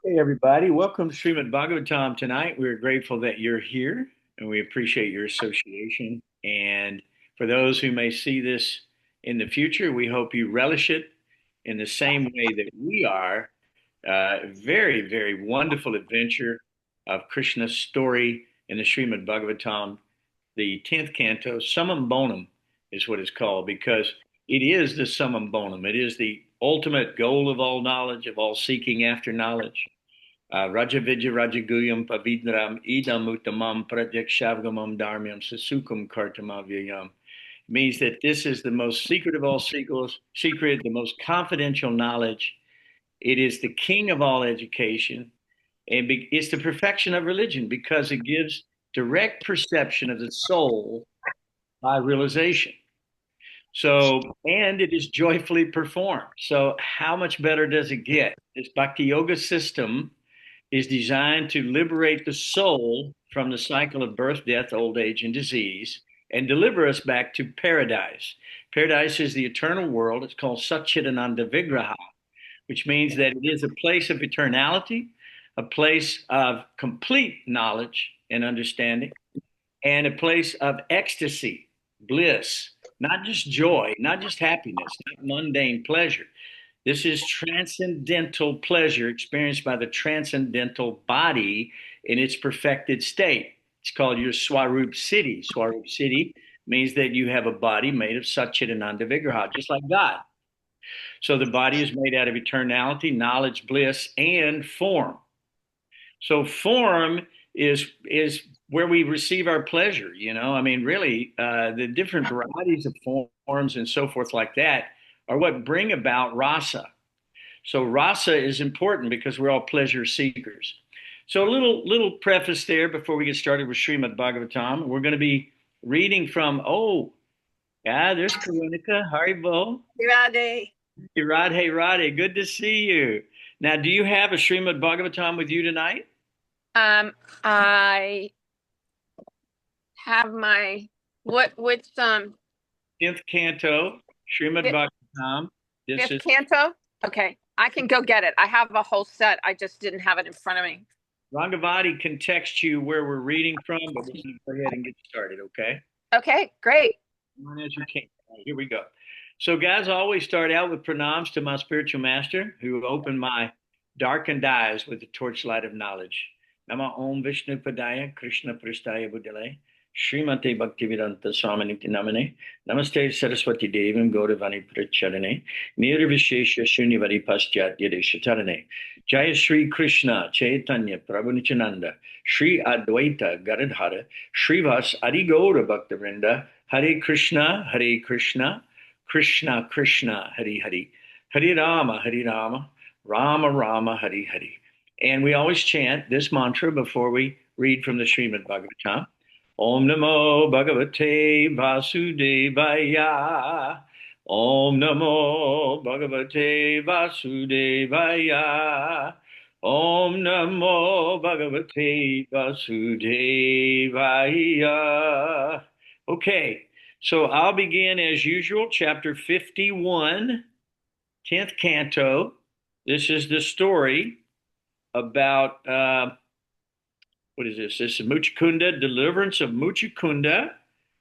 Hey, everybody. Welcome to Srimad Bhagavatam tonight. We're grateful that you're here and we appreciate your association. And for those who may see this in the future, we hope you relish it in the same way that we are. Very, very wonderful adventure of Krishna's story in the Srimad Bhagavatam, the 10th canto. Summum Bonum is what it's called because it is the summum bonum. It is the ultimate goal of all knowledge, of all seeking after knowledge. Raja Vidya Rajaguyam Pavidram Idam Uttamam Pradyakshavgamam Dharmyam Sasukam Kartamavyayam means that this is the most secret of all secret, the most confidential knowledge. It is the king of all education, and it's the perfection of religion because it gives direct perception of the soul by realization. So, and it is joyfully performed. So, how much better does it get? This Bhakti Yoga system is designed to liberate the soul from the cycle of birth, death, old age, and disease and deliver us back to paradise. Paradise is the eternal world. It's called Satchidananda Vigraha, which means that it is a place of eternality, a place of complete knowledge and understanding, and a place of ecstasy, bliss, not just joy, not just happiness, not mundane pleasure. This is transcendental pleasure experienced by the transcendental body in its perfected state. It's called your Swarup Siddhi. Swarup Siddhi means that you have a body made of Satchidananda Vigraha, just like God. So the body is made out of eternality, knowledge, bliss, and form. So form is where we receive our pleasure. I mean, really, the different varieties of forms and so forth like that are what bring about rasa. So rasa is important because we're all pleasure seekers. So a little preface there before we get started with Srimad Bhagavatam. We're going to be reading from yeah, there's Karunika, Haribo, Radhe. Radhe Radhe. Good to see you. Now, do you have a Srimad Bhagavatam with you tonight? I have my which 10th canto, Srimad fifth, Bhagavatam. This fifth is canto? Okay, I can go get it. I have a whole set. I just didn't have it in front of me. Rangavati can text you where we're reading from, but we're going to go ahead and get started, okay? Okay, great. On as you can. All right, here we go. So, guys, I always start out with pranams to my spiritual master who opened my darkened eyes with the torchlight of knowledge. Nama Om Vishnu Padaya Krishna Pristaya Buddhale Srimate Bhaktivedanta Swaminiti Namane Namaste Saraswati Devim Gaudavani Pracharane Nirvishesha Shunyavari Paschatya Deshatarane Jaya Shri Krishna Chaitanya Prabhu Nityananda Shri Advaita Garadhara Srivas Adigaura Bhaktavrinda Hare Krishna, Hare Krishna, Krishna Krishna, Hare Hare, Hare Rama, Hare Rama, Rama Rama, Hare Hare. And we always chant this mantra before we read from the Srimad Bhagavatam. Om Namo Bhagavate Vasudevaya. Om Namo Bhagavate Vasudevaya. Om Namo Bhagavate Vasudevaya. Okay, so I'll begin as usual, chapter 51, 10th canto. This is the story about, what is this? This is Mucukunda, deliverance of Mucukunda.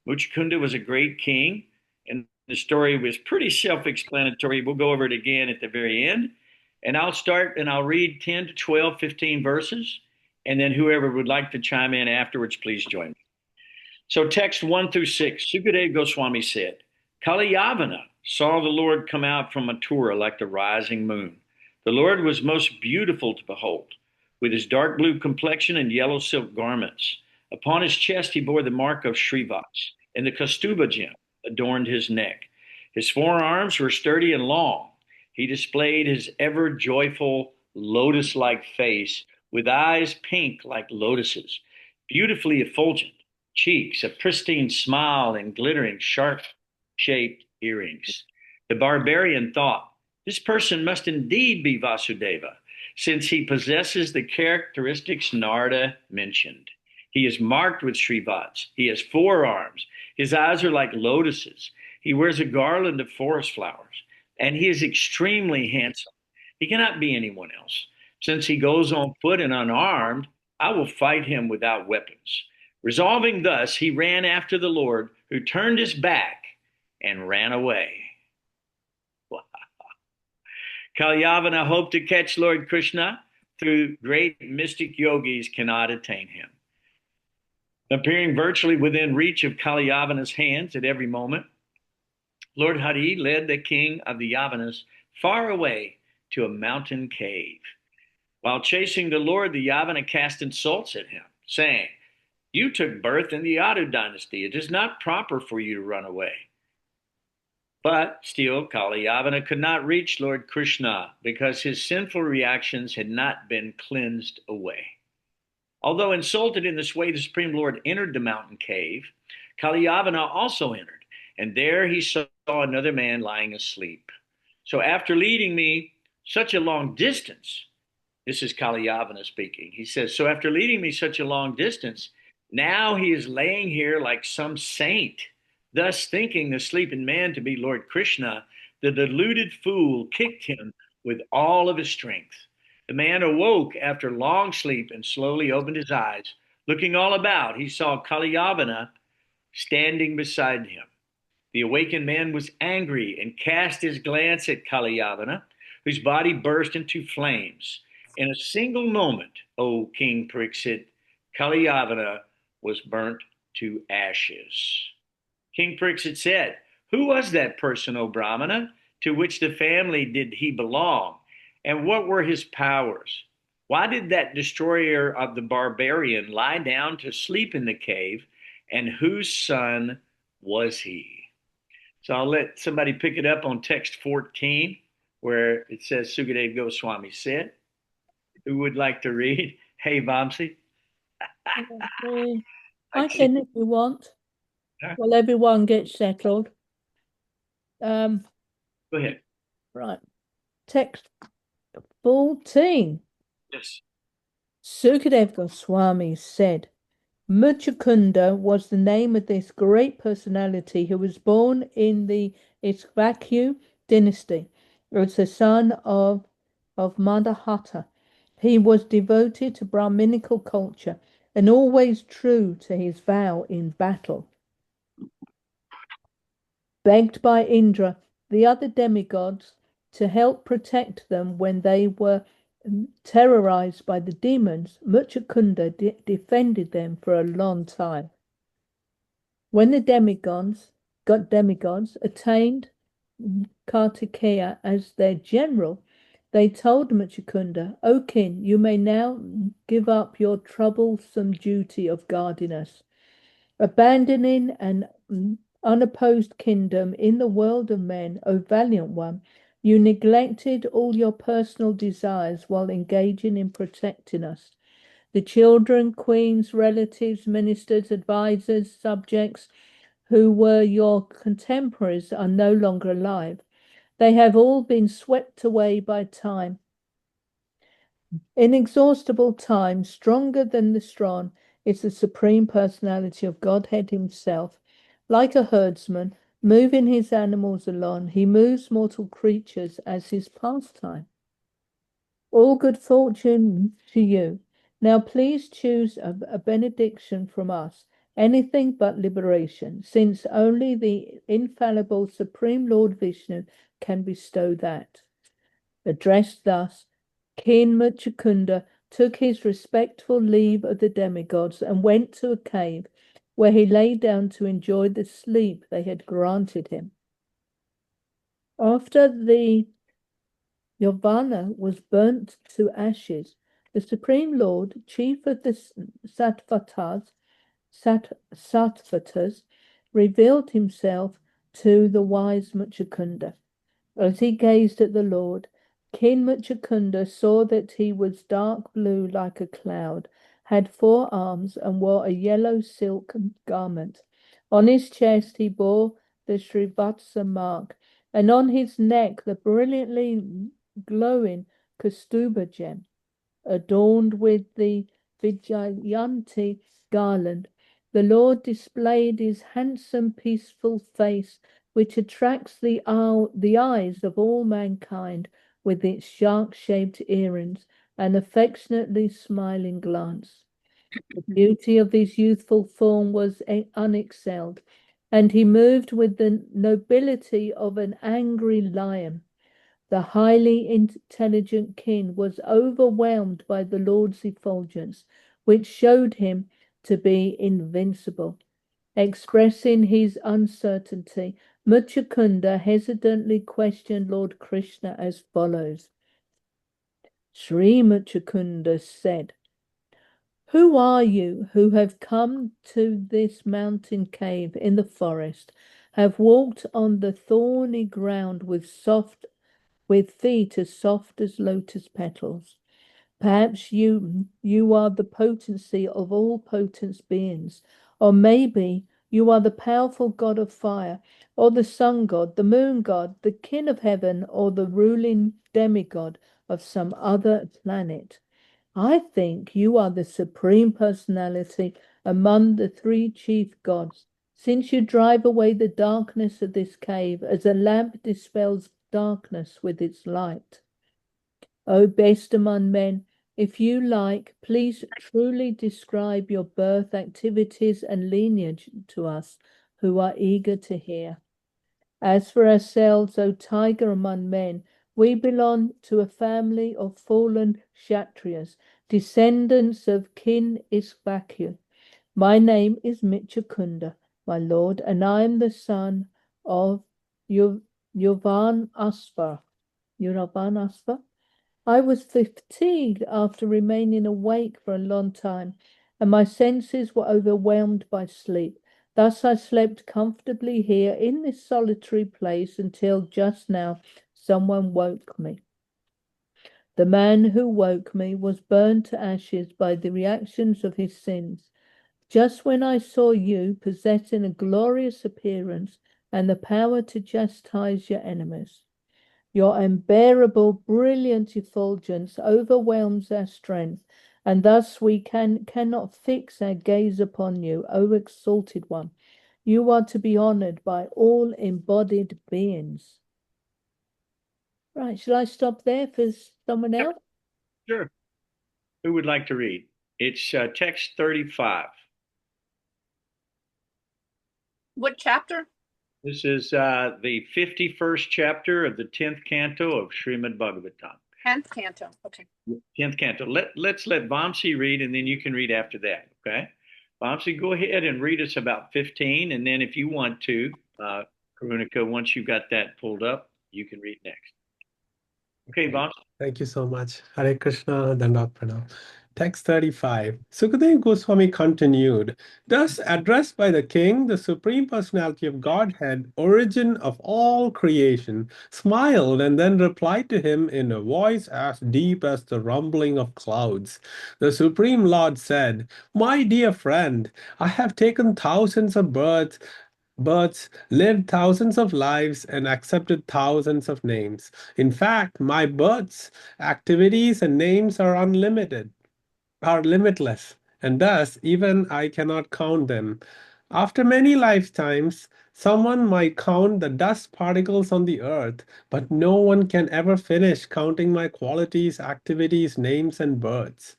Mucukunda was a great king, and the story was pretty self-explanatory. We'll go over it again at the very end. And I'll start and I'll read 10 to 12, 15 verses, and then whoever would like to chime in afterwards, please join me. So text 1 through 6, Sukadeva Goswami said, Kalayavana saw the Lord come out from Mathura like the rising moon. The Lord was most beautiful to behold, with his dark blue complexion and yellow silk garments. Upon his chest he bore the mark of Srivas, and the Kaustubha gem adorned his neck. His forearms were sturdy and long. He displayed his ever joyful lotus-like face, with eyes pink like lotuses, beautifully effulgent cheeks, a pristine smile, and glittering sharp-shaped earrings. The barbarian thought, this person must indeed be Vasudeva, since he possesses the characteristics Narada mentioned. He is marked with Srivats. He has 4 arms. His eyes are like lotuses. He wears a garland of forest flowers, and he is extremely handsome. He cannot be anyone else. Since he goes on foot and unarmed, I will fight him without weapons. Resolving thus, he ran after the Lord, who turned his back and ran away. Kalyavana hoped to catch Lord Krishna through great mystic yogis cannot attain him. Appearing virtually within reach of Kalyavana's hands at every moment, Lord Hari led the king of the Yavanas far away to a mountain cave. While chasing the Lord, the Yavana cast insults at him, saying, "You took birth in the Yadu dynasty. It is not proper for you to run away." But still, Kalyavana could not reach Lord Krishna because his sinful reactions had not been cleansed away. Although insulted in this way, the Supreme Lord entered the mountain cave. Kalyavana also entered, and there he saw another man lying asleep. So after leading me such a long distance, this is Kalyavana speaking. He says, "So after leading me such a long distance, now he is laying here like some saint." Thus, thinking the sleeping man to be Lord Krishna, the deluded fool kicked him with all of his strength. The man awoke after long sleep and slowly opened his eyes. Looking all about, he saw Kalyavana standing beside him. The awakened man was angry and cast his glance at Kalyavana, whose body burst into flames. In a single moment, O King Pariksit, Kalyavana was burnt to ashes. King Pariksit said, "Who was that person, O Brahmana? To which the family did he belong? And what were his powers? Why did that destroyer of the barbarian lie down to sleep in the cave? And whose son was he?" So I'll let somebody pick it up on text 14, where it says Sukadeva Goswami said. Who would like to read? Hey, Vamsi. I can if you want. Well, everyone gets settled. Go ahead. Right. Text 14. Yes. Sukadeva Goswami said, Mucukunda was the name of this great personality who was born in the Ikshvaku dynasty. It was the son of Madhahatta. He was devoted to Brahminical culture and always true to his vow in battle. Begged by Indra, the other demigods, to help protect them when they were terrorized by the demons, Mucukunda defended them for a long time. When the demigods attained Kartikeya as their general, they told Mucukunda, "O king, you may now give up your troublesome duty of guarding us. Abandoning an unopposed kingdom in the world of men, O valiant one, you neglected all your personal desires while engaging in protecting us. The children, queens, relatives, ministers, advisors, subjects who were your contemporaries are no longer alive. They have all been swept away by time. Inexhaustible time, stronger than the strong, is the supreme personality of Godhead himself. Like a herdsman, moving his animals along, he moves mortal creatures as his pastime. All good fortune to you. Now please choose a benediction from us, anything but liberation, since only the infallible Supreme Lord Vishnu can bestow that." Addressed thus, King Mucukunda took his respectful leave of the demigods and went to a cave where he lay down to enjoy the sleep they had granted him. After the Yavana was burnt to ashes, the Supreme Lord, chief of the Sattvatas, revealed himself to the wise Mucukunda. As he gazed at the Lord, King Mucukunda saw that he was dark blue like a cloud, had 4 arms, and wore a yellow silk garment. On his chest he bore the Srivatsa mark, and on his neck the brilliantly glowing Kaustubha gem, adorned with the Vijayanti garland. The Lord displayed his handsome, peaceful face, which attracts the eyes of all mankind with its shark-shaped earrings, an affectionately smiling glance. The beauty of his youthful form was unexcelled, and he moved with the nobility of an angry lion. The highly intelligent king was overwhelmed by the Lord's effulgence, which showed him to be invincible. Expressing his uncertainty, Mucukunda hesitantly questioned Lord Krishna as follows. Sri Mucukunda said, "Who are you who have come to this mountain cave in the forest, have walked on the thorny ground with feet as soft as lotus petals? Perhaps you are the potency of all potent beings, or maybe you are the powerful god of fire, or the sun god, the moon god, the king of heaven, or the ruling demigod of some other planet. I think you are the supreme personality among the three chief gods, since you drive away the darkness of this cave as a lamp dispels darkness with its light. O best among men, if you like, please truly describe your birth, activities, and lineage to us who are eager to hear. As for ourselves, O tiger among men, we belong to a family of fallen Kshatriyas, descendants of King Ishvaku. My name is Mucukunda, my lord, and I am the son of Yovan Asva. I was fatigued after remaining awake for a long time, and my senses were overwhelmed by sleep. Thus I slept comfortably here in this solitary place until just now someone woke me. The man who woke me was burned to ashes by the reactions of his sins. Just when I saw you possessing a glorious appearance and the power to chastise your enemies. Your unbearable, brilliant effulgence overwhelms our strength, and thus we cannot fix our gaze upon you, O exalted one. You are to be honored by all embodied beings. Right, shall I stop there for someone else? Sure. Who would like to read? It's text 35. What chapter? This is the 51st chapter of the 10th canto of Srimad Bhagavatam. 10th canto. Okay. 10th canto. Let's let Vamsi read, and then you can read after that, okay? Vamsi, go ahead and read us about 15, and then if you want to, Karunika, once you've got that pulled up, you can read next. Okay, Vamsi. Thank you so much. Hare Krishna, Dandavat Pranam. Text 35. Sukadeva Goswami continued, thus addressed by the king, the Supreme Personality of Godhead, origin of all creation, smiled and then replied to him in a voice as deep as the rumbling of clouds. The Supreme Lord said, my dear friend, I have taken thousands of births, lived thousands of lives, and accepted thousands of names. In fact, my births, activities, and names are unlimited, are limitless, and thus even I cannot count them. After many lifetimes, someone might count the dust particles on the earth, but no one can ever finish counting my qualities, activities, names, and births.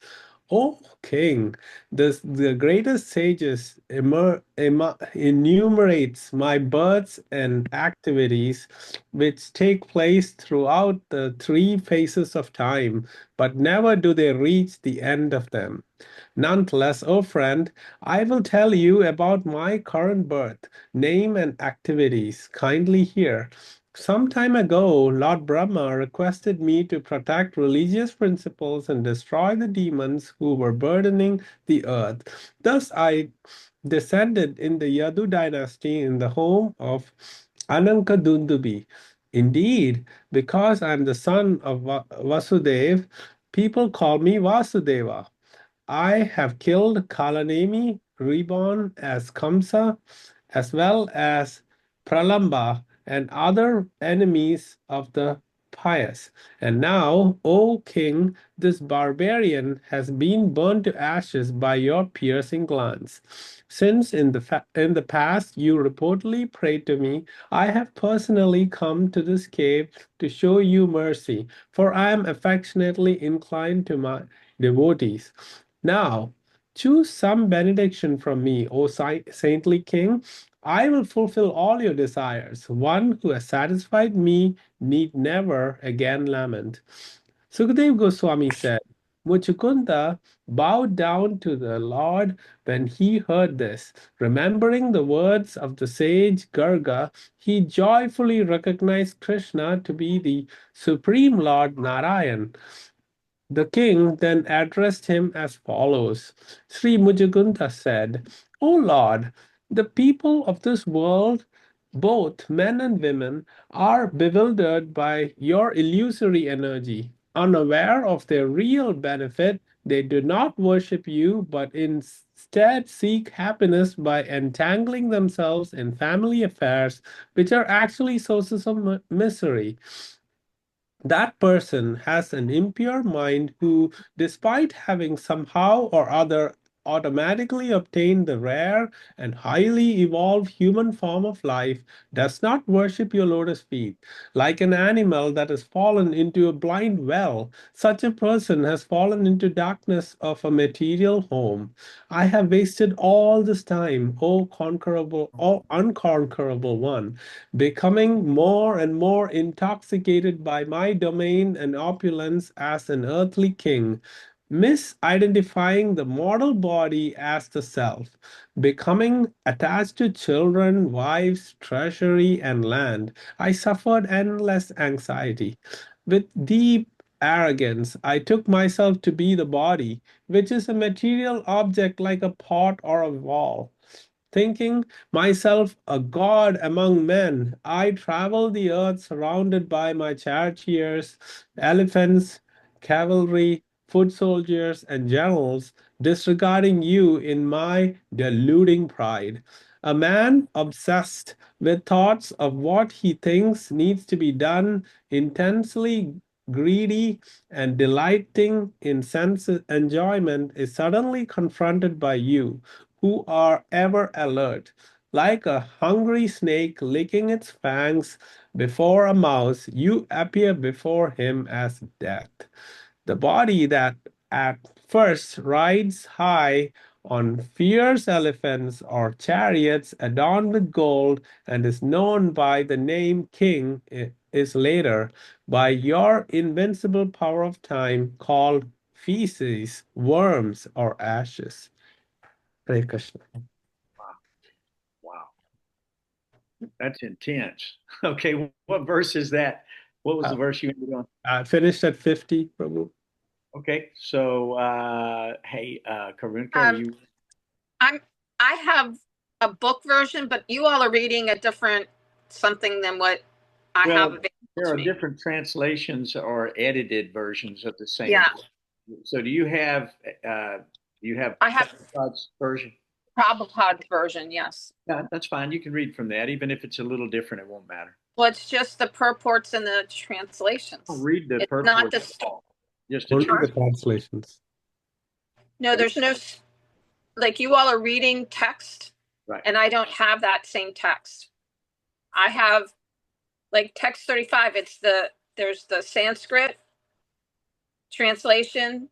O King, the greatest sages enumerates my births and activities which take place throughout the three phases of time, but never do they reach the end of them. Nonetheless, O friend, I will tell you about my current birth, name, and activities. Kindly hear. Some time ago, Lord Brahma requested me to protect religious principles and destroy the demons who were burdening the earth. Thus, I descended in the Yadu dynasty in the home of Anankadundubi. Indeed, because I am the son of Vasudeva, people call me Vasudeva. I have killed Kalanemi, reborn as Kamsa, as well as Pralamba and other enemies of the pious. And now, O king, this barbarian has been burned to ashes by your piercing glance. Since in the past you reportedly prayed to me, I have personally come to this cave to show you mercy, for I am affectionately inclined to my devotees. Now, choose some benediction from me, O saintly king. I will fulfill all your desires. One who has satisfied me need never again lament. Sukadeva Goswami said, Mucukunda bowed down to the Lord when he heard this. Remembering the words of the sage Garga, he joyfully recognized Krishna to be the Supreme Lord Narayan. The king then addressed him as follows. Sri Mucukunda said, O Lord, the people of this world, both men and women, are bewildered by your illusory energy. Unaware of their real benefit, they do not worship you, but instead seek happiness by entangling themselves in family affairs, which are actually sources of misery. That person has an impure mind who, despite having somehow or other automatically obtained the rare and highly evolved human form of life, does not worship your lotus feet. Like an animal that has fallen into a blind well, such a person has fallen into darkness of a material home. I have wasted all this time, O unconquerable one, becoming more and more intoxicated by my domain and opulence as an earthly king, misidentifying the mortal body as the self, becoming attached to children, wives, treasury, and land. I suffered endless anxiety. With deep arrogance, I took myself to be the body, which is a material object like a pot or a wall. Thinking myself a god among men, I traveled the earth surrounded by my charioteers, elephants, cavalry, foot soldiers, and generals, disregarding you in my deluding pride. A man obsessed with thoughts of what he thinks needs to be done, intensely greedy and delighting in sense enjoyment, is suddenly confronted by you who are ever alert. Like a hungry snake licking its fangs before a mouse, you appear before him as death. The body that at first rides high on fierce elephants or chariots adorned with gold and is known by the name King is later, by your invincible power of time, called feces, worms, or ashes. Hare Krishna. Wow. That's intense. Okay, what verse is that? What was the verse you ended on? Finished at 50, Prabhu. Okay, so hey, Karunka, are Um, you? I have a book version, but you all are reading a different something than what I have available there to are me. different translations or edited versions of the same. Yeah. So do you have I have Prabhupada's version? Prabhupada's version, yes. Yeah, that's fine. You can read from that, even if it's a little different. It won't matter. Well, it's just the purports and the translations. I'll read the It's purport. not the Just Only to the translations. No, there's no, like you all are reading text, right. and I don't have that same text. I have like text 35. There's the Sanskrit translation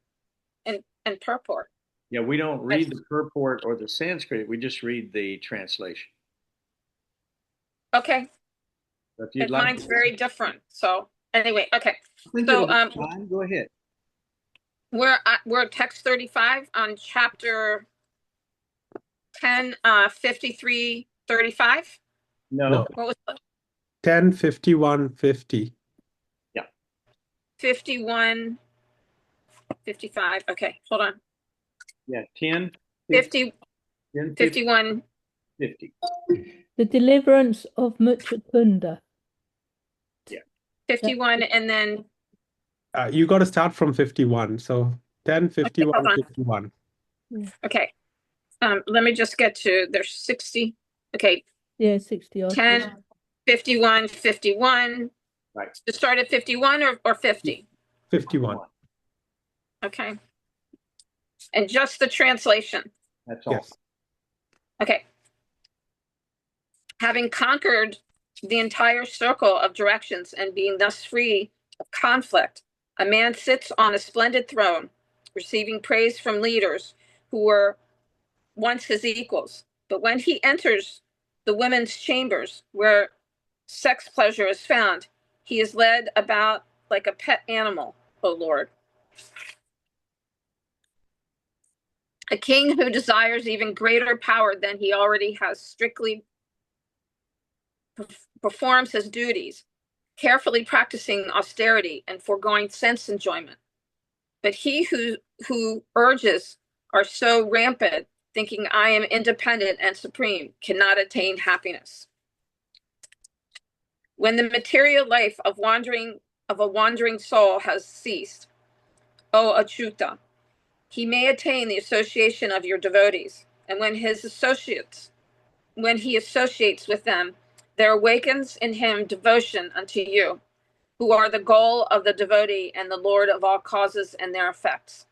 and purport. Yeah, we don't read the purport or the Sanskrit. We just read the translation. Okay. So if you'd like mine's very different. So anyway, okay. so go ahead. We're text 35 on chapter 10, 53, 35. No. What was it? 10, 51, 50. Yeah. 51, 55. Okay, hold on. Yeah, 10, 50, 10, 51. 50. The Deliverance of Mucukunda. Yeah. 51, and then You got to start from 51. So 10, 51, okay, 51. Okay. Let me just get to there's 60. Okay. Yeah, 60 odd. 10, 51, 51, Right. To start at 51 or 50? 51. Okay. And just the translation. That's all. Yes. Okay. Having conquered the entire circle of directions and being thus free of conflict, a man sits on a splendid throne, receiving praise from leaders who were once his equals. But when he enters the women's chambers where sex pleasure is found, he is led about like a pet animal, O Lord. A king who desires even greater power than he already has strictly performs his duties, carefully practicing austerity and foregoing sense enjoyment. But he who urges are so rampant, thinking I am independent and supreme, cannot attain happiness. When the material life of a wandering soul has ceased, O Achyuta, he may attain the association of your devotees, and when he associates with them, there awakens in him devotion unto you, who are the goal of the devotee and the Lord of all causes and their effects.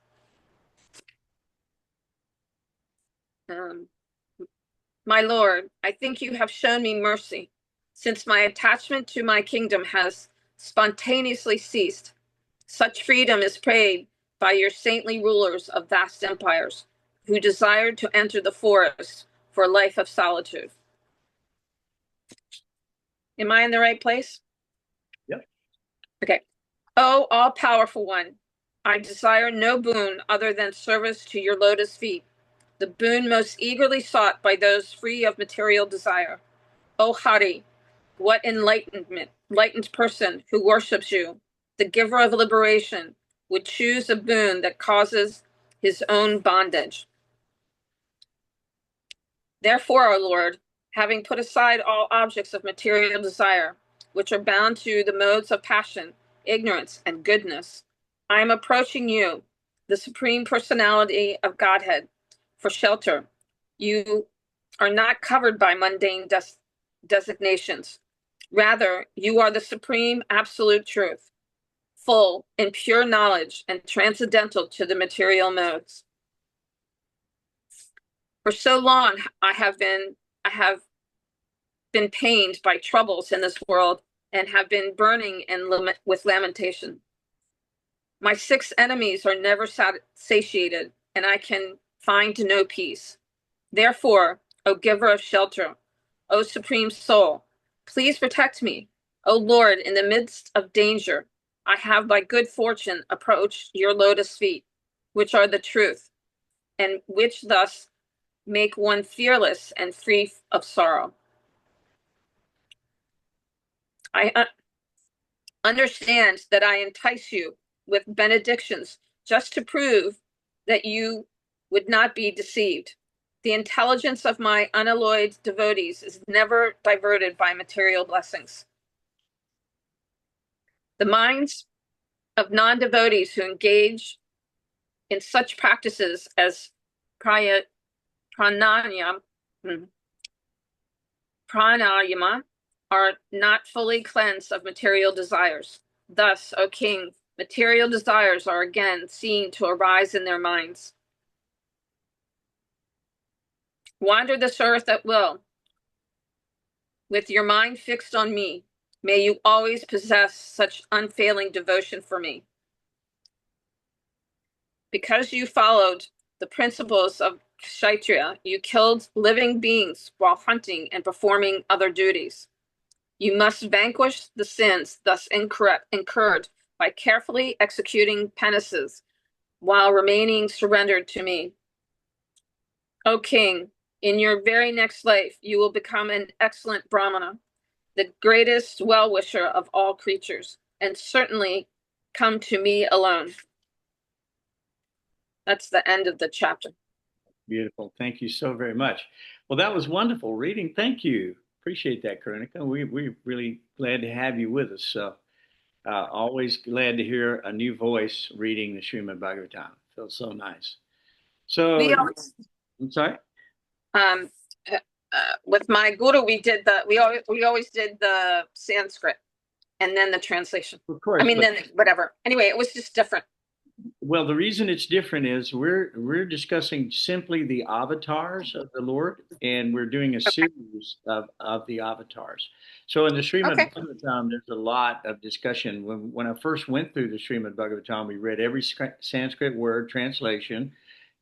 My Lord, I think you have shown me mercy, since my attachment to my kingdom has spontaneously ceased. Such freedom is prayed by your saintly rulers of vast empires, who desired to enter the forest for a life of solitude. Am I in the right place? Yep. Okay. O all-powerful one, I desire no boon other than service to your lotus feet, the boon most eagerly sought by those free of material desire. O Hari, what enlightened person who worships you, the giver of liberation, would choose a boon that causes his own bondage. Therefore, O Lord, having put aside all objects of material desire, which are bound to the modes of passion, ignorance, and goodness, I am approaching you, the Supreme Personality of Godhead, for shelter. You are not covered by mundane designations. Rather, you are the supreme absolute truth, full in pure knowledge and transcendental to the material modes. For so long, I have been pained by troubles in this world and have been burning with lamentation. My 6 enemies are never satiated, and I can find no peace. Therefore, O giver of shelter, O supreme soul, please protect me. O Lord, in the midst of danger, I have by good fortune approached your lotus feet, which are the truth, and which thus make one fearless and free of sorrow. I understand that I entice you with benedictions just to prove that you would not be deceived. The intelligence of my unalloyed devotees is never diverted by material blessings. The minds of non-devotees who engage in such practices as pranayama are not fully cleansed of material desires. Thus, O king, material desires are again seen to arise in their minds. Wander this earth at will, with your mind fixed on me. May you always possess such unfailing devotion for me. Because you followed the principles of Kshatriya, you killed living beings while hunting and performing other duties. You must vanquish the sins thus incurred by carefully executing penances while remaining surrendered to me. O king, in your very next life, you will become an excellent Brahmana, the greatest well-wisher of all creatures, and certainly come to me alone. That's the end of the chapter. Beautiful. Thank you so very much. Well, that was wonderful reading. Thank you. Appreciate that, Karunika. We're really glad to have you with us. So, always glad to hear a new voice reading the Srimad Bhagavatam. Feels so nice. So, I'm sorry. With my guru, we always did the Sanskrit. and then the translation. Of course. I mean, then whatever. Anyway, it was just different. Well, the reason it's different is we're discussing simply the avatars of the Lord, and we're doing a series of the avatars. So in the Srimad Okay. Bhagavatam, there's a lot of discussion. When I first went through the Srimad Bhagavatam, we read every Sanskrit word translation,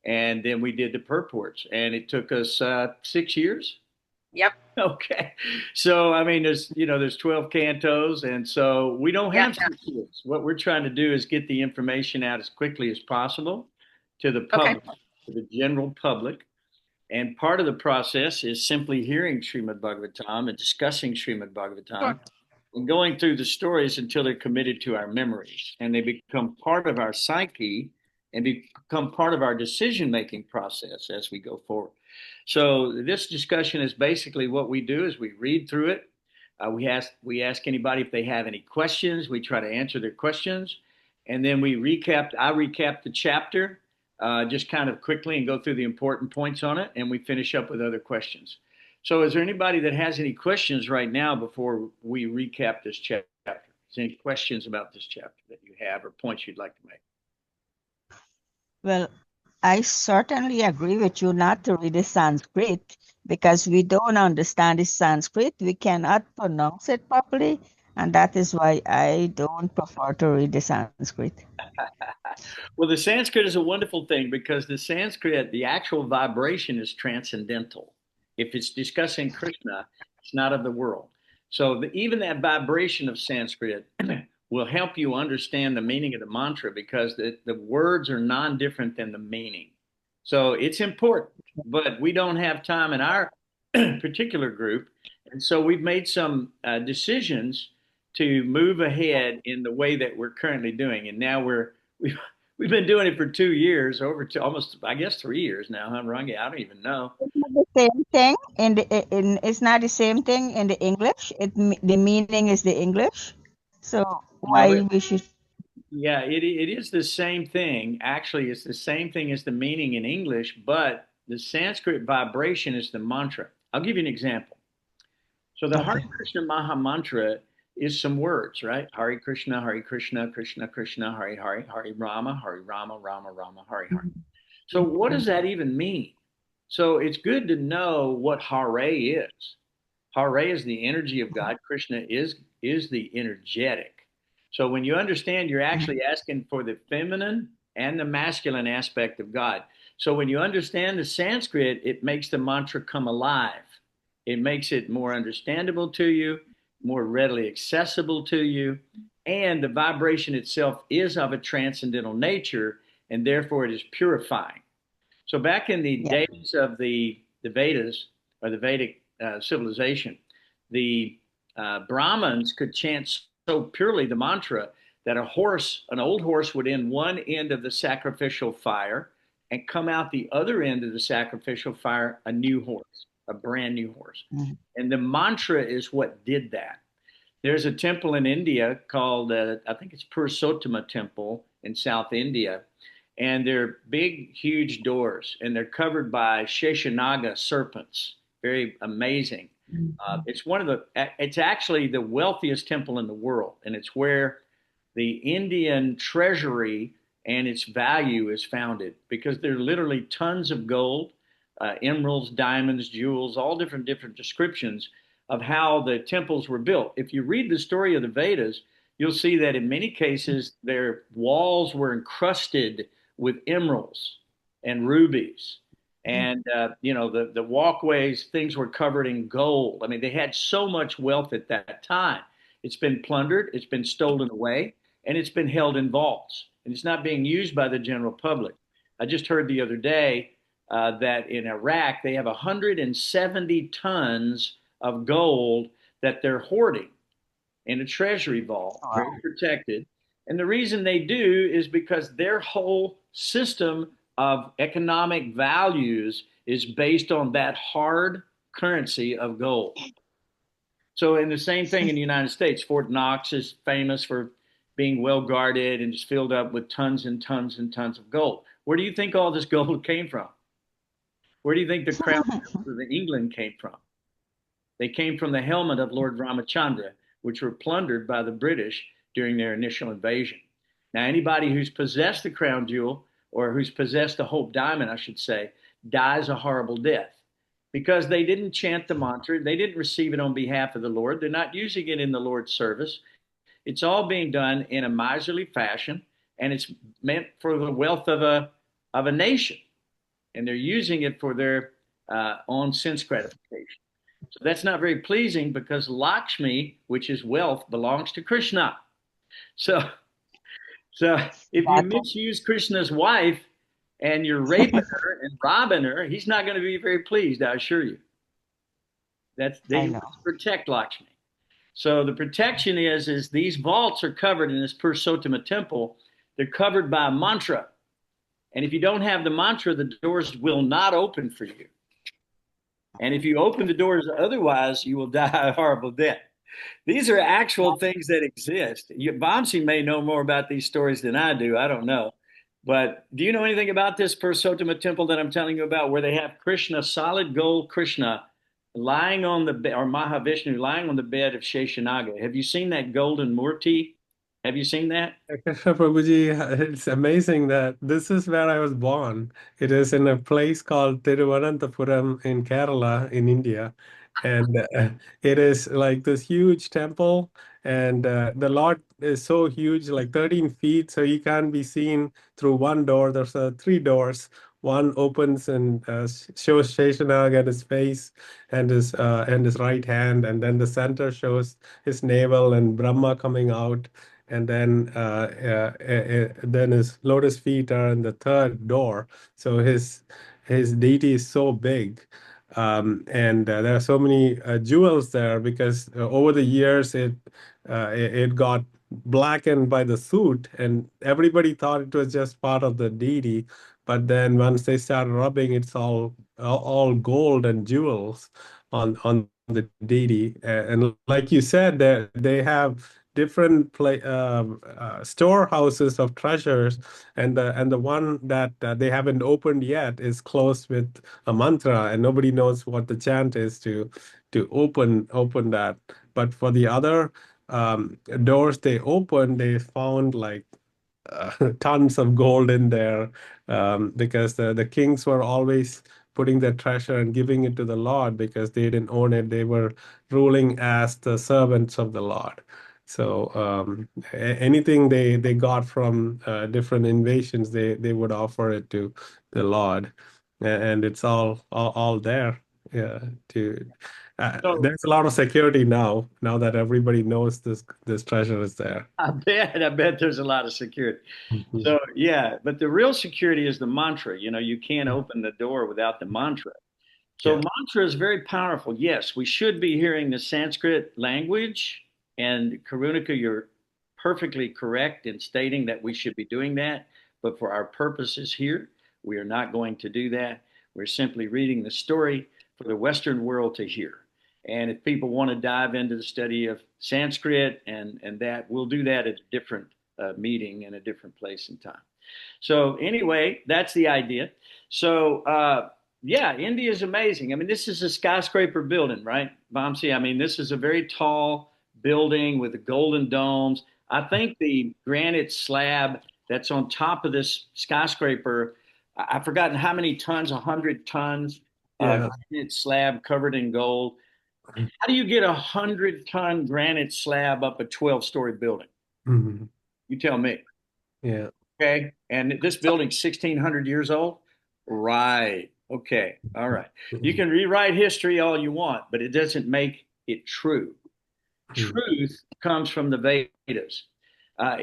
and then we did the purports, and it took us 6 years. Yep. Okay. So, I mean, there's 12 cantos, and so we don't have Yeah. 6 years. What we're trying to do is get the information out as quickly as possible to the Okay. public, to the general public. And part of the process is simply hearing Srimad Bhagavatam and discussing Srimad Bhagavatam Sure. and going through the stories until they're committed to our memories and they become part of our psyche and become part of our decision-making process as we go forward. So this discussion is basically what we do is we read through it. We ask anybody if they have any questions. We try to answer their questions, and then I recap the chapter just kind of quickly and go through the important points on it, and we finish up with other questions. So is there anybody that has any questions right now before we recap this chapter? Is there any questions about this chapter that you have or points you'd like to make? Well, I certainly agree with you not to read the Sanskrit because we don't understand the Sanskrit. We cannot pronounce it properly, and that is why I don't prefer to read the Sanskrit. Well, the Sanskrit is a wonderful thing because the Sanskrit, the actual vibration is transcendental. If it's discussing Krishna, it's not of the world. So even that vibration of Sanskrit will help you understand the meaning of the mantra because the words are non-different than the meaning. So it's important, but we don't have time in our particular group. And so we've made some decisions to move ahead in the way that we're currently doing. And now we've been doing it for 2 years, almost, I guess, 3 years now, huh, Rangi? I don't even know. It's not the same thing it's not the same thing in the English. The meaning is the English. So why we should? Yeah, it is the same thing. Actually, it's the same thing as the meaning in English, but the Sanskrit vibration is the mantra. I'll give you an example. So the Hare Krishna Maha Mantra is some words, right? Hare Krishna, Krishna Krishna, Hare Hare, Hare Rama, Rama Rama, Hare Hare. So what does that even mean? So it's good to know what Hare is. Hare is the energy of God. Krishna is the energetic. So when you understand, you're actually asking for the feminine and the masculine aspect of God. So when you understand the Sanskrit, it makes the mantra come alive. It makes it more understandable to you, more readily accessible to you, and the vibration itself is of a transcendental nature, and therefore it is purifying. So back in the days of the Vedas, or the Vedic civilization, the Brahmins could chant so purely the mantra that an old horse would in one end of the sacrificial fire and come out the other end of the sacrificial fire a new horse, a brand new horse. Mm-hmm. And the mantra is what did that. There's a temple in India called, I think it's Purushottama Temple in South India. And they're big, huge doors, and they're covered by Sheshanaga serpents. Very amazing. It's actually the wealthiest temple in the world, and it's where the Indian treasury and its value is founded because there are literally tons of gold, emeralds, diamonds, jewels, all different descriptions of how the temples were built. If you read the story of the Vedas, you'll see that in many cases their walls were encrusted with emeralds and rubies. And, the walkways, things were covered in gold. I mean, they had so much wealth at that time. It's been plundered, it's been stolen away, and it's been held in vaults. And it's not being used by the general public. I just heard the other day that in Iraq, they have 170 tons of gold that they're hoarding in a treasury vault, very protected. And the reason they do is because their whole system of economic values is based on that hard currency of gold. So, in the same thing in the United States, Fort Knox is famous for being well guarded and just filled up with tons and tons and tons of gold. Where do you think all this gold came from? Where do you think the crown of England came from? They came from the helmet of Lord Ramachandra, which were plundered by the British during their initial invasion. Now, anybody who's possessed the crown jewel, or who's possessed the Hope Diamond, I should say, dies a horrible death because they didn't chant the mantra. They didn't receive it on behalf of the Lord. They're not using it in the Lord's service. It's all being done in a miserly fashion, and it's meant for the wealth of a nation, and they're using it for their own sense gratification. So that's not very pleasing because Lakshmi, which is wealth, belongs to Krishna. So, so if you misuse Krishna's wife and you're raping her and robbing her, he's not going to be very pleased, I assure you. They protect Lakshmi. So the protection is these vaults are covered in this Purushotama temple. They're covered by a mantra. And if you don't have the mantra, the doors will not open for you. And if you open the doors otherwise, you will die a horrible death. These are actual things that exist. Vamsi may know more about these stories than I do. I don't know. But do you know anything about this Purushotama temple that I'm telling you about, where they have Krishna, solid gold Krishna, lying on the bed, or Mahavishnu lying on the bed of Sheshanaga? Have you seen that golden Murti? Have you seen that? Krishna Prabhuji, it's amazing that this is where I was born. It is in a place called Thiruvananthapuram in Kerala, in India. And it is like this huge temple, and the lot is so huge, like 13 feet, so you can't be seen through one door. There's three doors. One opens and shows Sheshanag and his face and his right hand, and then the center shows his navel and Brahma coming out, and then his lotus feet are in the third door. So his deity is so big. And there are so many jewels there because over the years it got blackened by the soot, and everybody thought it was just part of the deity. But then once they started rubbing, it's all gold and jewels on the deity. And like you said, they have different storehouses of treasures, and the one that they haven't opened yet is closed with a mantra, and nobody knows what the chant is to open that. But for the other doors they opened, they found like tons of gold in there, because the kings were always putting their treasure and giving it to the Lord because they didn't own it. They were ruling as the servants of the Lord. So anything they got from different invasions, they would offer it to the Lord, and it's all there. Yeah, there's a lot of security now that everybody knows this treasure is there. I bet there's a lot of security. So yeah, but the real security is the mantra. You can't open the door without the mantra. So mantra is very powerful. Yes, we should be hearing the Sanskrit language, and Karunika, you're perfectly correct in stating that we should be doing that. But for our purposes here, we are not going to do that. We're simply reading the story for the Western world to hear. And if people want to dive into the study of Sanskrit and that, we'll do that at a different meeting in a different place and time. So anyway, that's the idea. So yeah, India is amazing. I mean, this is a skyscraper building, right, Vamsi? I mean, this is a very tall building with the golden domes. I think the granite slab that's on top of this skyscraper, I've forgotten how many tons, 100 tons, granite slab covered in gold. How do you get 100-ton granite slab up a 12-story building? Mm-hmm. You tell me. Yeah. Okay. And this building's 1,600 years old? Right. Okay. All right. You can rewrite history all you want, but it doesn't make it true. Truth comes from the Vedas.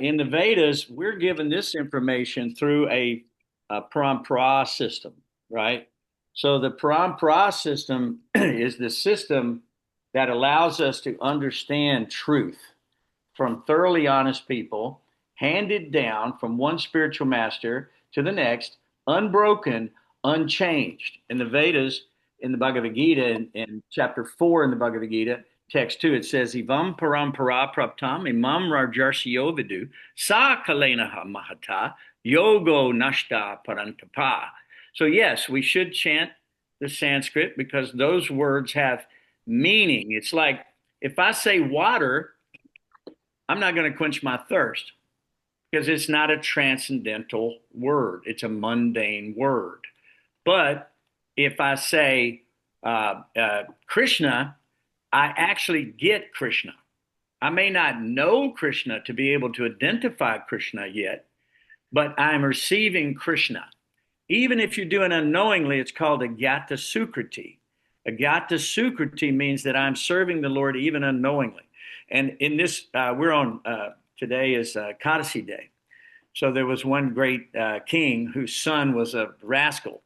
In the Vedas, we're given this information through a parampara system, right? So the parampara system is the system that allows us to understand truth from thoroughly honest people, handed down from one spiritual master to the next, unbroken, unchanged. In the Vedas, in the Bhagavad Gita, in chapter 4 in the Bhagavad Gita, text 2, it says, Ivam parampara praptam imam rajarsyo vidu sa kalenaha mahata yogo nashta parantapa. So yes, we should chant the Sanskrit because those words have meaning. It's like if I say water, I'm not going to quench my thirst because it's not a transcendental word. It's a mundane word. But if I say Krishna, I actually get Krishna. I may not know Krishna to be able to identify Krishna yet, but I'm receiving Krishna. Even if you do it unknowingly, it's called a Gyata Sukriti. A Gyata Sukriti means that I'm serving the Lord even unknowingly. And in this, we're on, today is Kadasi Day. So there was one great king whose son was a rascal,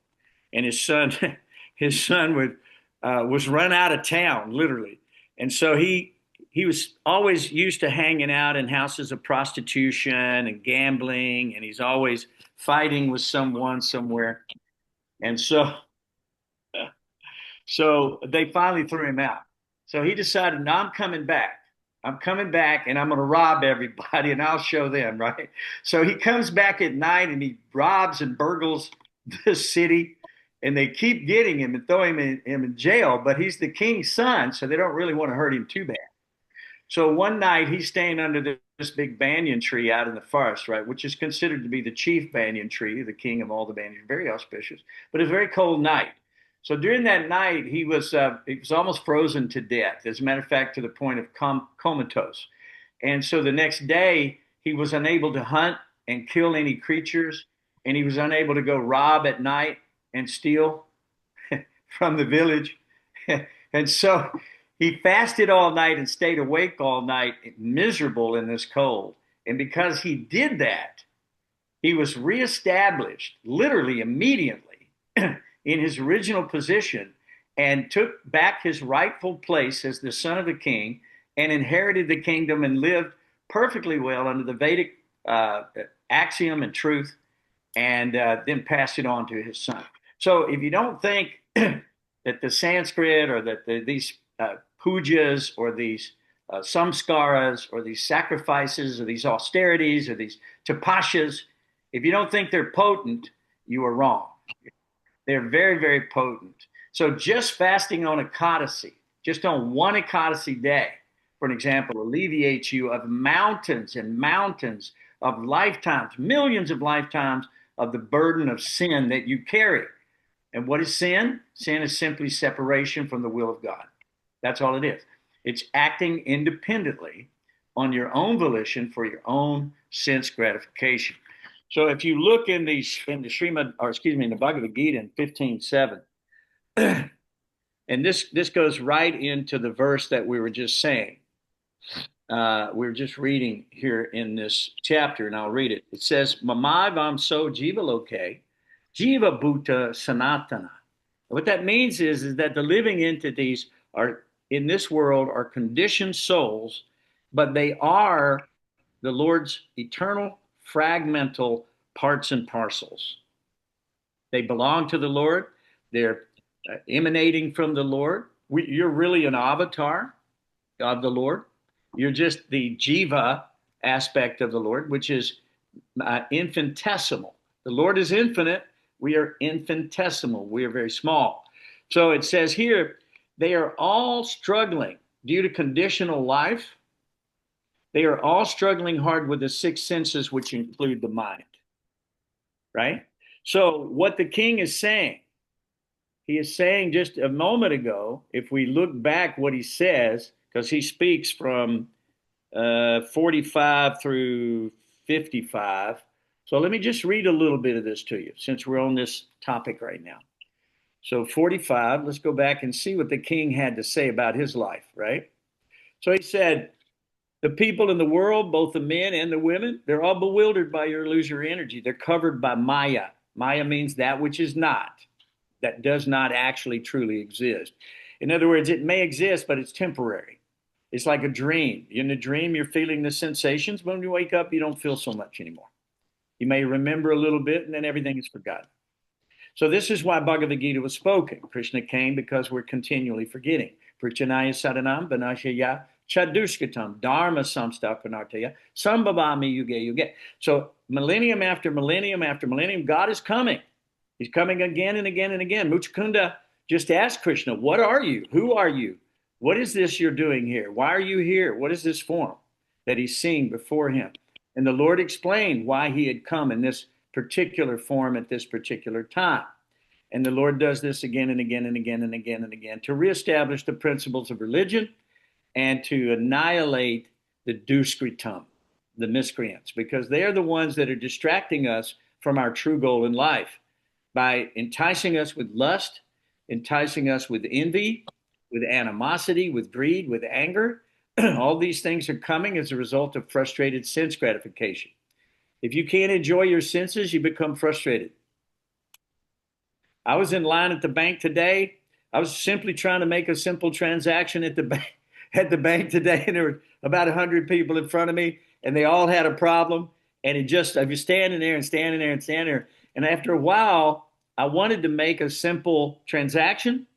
and his son, his son was run out of town, literally. And so he was always used to hanging out in houses of prostitution and gambling, and he's always fighting with someone somewhere. And so they finally threw him out. So he decided, no, I'm coming back. I'm coming back and I'm going to rob everybody and I'll show them, right? So he comes back at night and he robs and burgles the city, and they keep getting him and throwing him in jail, but he's the king's son, so they don't really want to hurt him too bad. So one night he's staying under this big banyan tree out in the forest, right, which is considered to be the chief banyan tree, the king of all the banyans, very auspicious, but it's a very cold night. So during that night, he was almost frozen to death. As a matter of fact, to the point of comatose. And so the next day, he was unable to hunt and kill any creatures, and he was unable to go rob at night and steal from the village. And so he fasted all night and stayed awake all night, miserable in this cold. And because he did that, he was reestablished literally immediately in his original position and took back his rightful place as the son of the king and inherited the kingdom and lived perfectly well under the Vedic axiom and truth, and then passed it on to his son. So if you don't think that the Sanskrit or that these pujas or these samskaras or these sacrifices or these austerities or these tapashas, if you don't think they're potent, you are wrong. They're very, very potent. So just fasting on Ekadasi, just on one Ekadasi day, for an example, alleviates you of mountains and mountains of lifetimes, millions of lifetimes of the burden of sin that you carry. And what is sin? Sin is simply separation from the will of God. That's all it is. It's acting independently on your own volition for your own sense gratification. So if you look in the Srimad, or excuse me, in the Bhagavad Gita in 15:7, and this goes right into the verse that we were just saying. We were just reading here in this chapter, and I'll read it. It says, Mamavam so jiva loke, jiva bhuta sanatana. What that means is that the living entities are in this world are conditioned souls, but they are the Lord's eternal fragmental parts and parcels. They belong to the Lord. They're emanating from the Lord. You're really an avatar of the Lord. You're just the jiva aspect of the Lord, which is infinitesimal. The Lord is infinite. We are infinitesimal. We are very small. So it says here, they are all struggling due to conditional life. They are all struggling hard with the six senses, which include the mind. Right? So what the king is saying, he is saying just a moment ago, if we look back what he says, because he speaks from 45 through 55. So let me just read a little bit of this to you, since we're on this topic right now. So 45, let's go back and see what the king had to say about his life, right? So he said, the people in the world, both the men and the women, they're all bewildered by your illusory energy. They're covered by Maya. Maya means that which is not, that does not actually truly exist. In other words, it may exist, but it's temporary. It's like a dream. In a dream, you're feeling the sensations, but when you wake up, you don't feel so much anymore. You may remember a little bit, and then everything is forgotten. So this is why Bhagavad Gita was spoken. Krishna came because we're continually forgetting. Prichanaya sadanam vanashaya chadushkatam dharma samstapanartaya sambhavami yuge yuge. So millennium after millennium after millennium, God is coming. He's coming again and again and again. Mucukunda just asked Krishna, what are you? Who are you? What is this you're doing here? Why are you here? What is this form? that he's seeing before him. And the Lord explained why he had come in this particular form at this particular time. And the Lord does this again and again and again and again and again to reestablish the principles of religion and to annihilate the douskritum, the miscreants, because they are the ones that are distracting us from our true goal in life by enticing us with lust, enticing us with envy, with animosity, with greed, with anger. All these things are coming as a result of frustrated sense gratification. If you can't enjoy your senses, you become frustrated. I was in line at the bank today. I was simply trying to make a simple transaction at the bank today, and there were about 100 people in front of me, and they all had a problem. And I was standing there and standing there and standing there. And after a while, I wanted to make a simple transaction,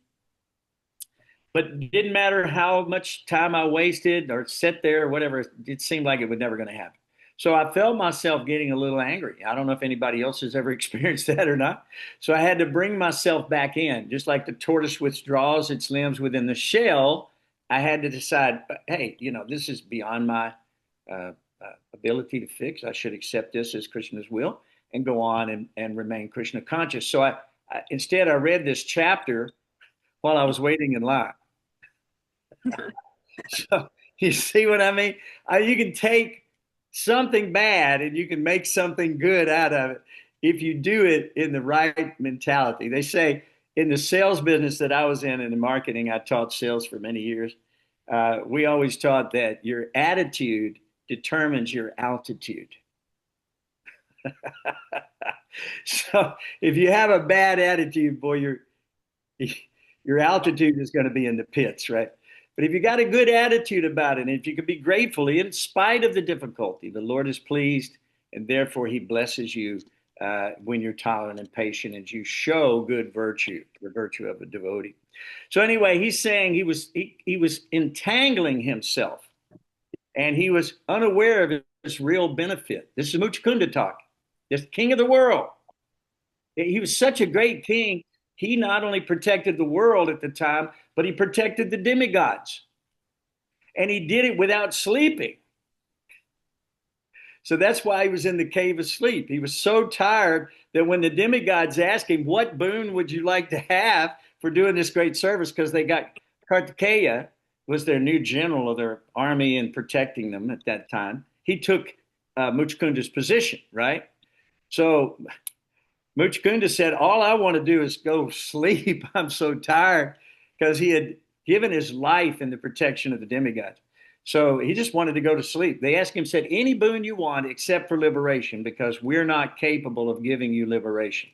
but it didn't matter how much time I wasted or sat there or whatever. It seemed like it was never going to happen. So I felt myself getting a little angry. I don't know if anybody else has ever experienced that or not. So I had to bring myself back in, just like the tortoise withdraws its limbs within the shell. I had to decide, hey, this is beyond my ability to fix. I should accept this as Krishna's will and go on and remain Krishna conscious. So instead I read this chapter while I was waiting in line. So you see what I mean? You can take something bad and you can make something good out of it if you do it in the right mentality. They say in the sales business that I was in marketing, I taught sales for many years. We always taught that your attitude determines your altitude. So if you have a bad attitude, boy, your altitude is going to be in the pits, right? But if you got a good attitude about it, and if you can be grateful in spite of the difficulty, the Lord is pleased, and therefore he blesses you when you're tolerant and patient and you show good virtue, the virtue of a devotee. So anyway, he's saying he was entangling himself, and he was unaware of his real benefit. This is Mucukunda talking, this king of the world. He was such a great king. He not only protected the world at the time, but he protected the demigods. And he did it without sleeping. So that's why he was in the cave of sleep. He was so tired that when the demigods asked him, what boon would you like to have for doing this great service? Because they got Kartikeya was their new general of their army and protecting them at that time. He took Mucukunda's position, right? So Mucukunda said, all I want to do is go sleep. I'm so tired, because he had given his life in the protection of the demigods. So he just wanted to go to sleep. They asked him, said, any boon you want except for liberation, because we're not capable of giving you liberation.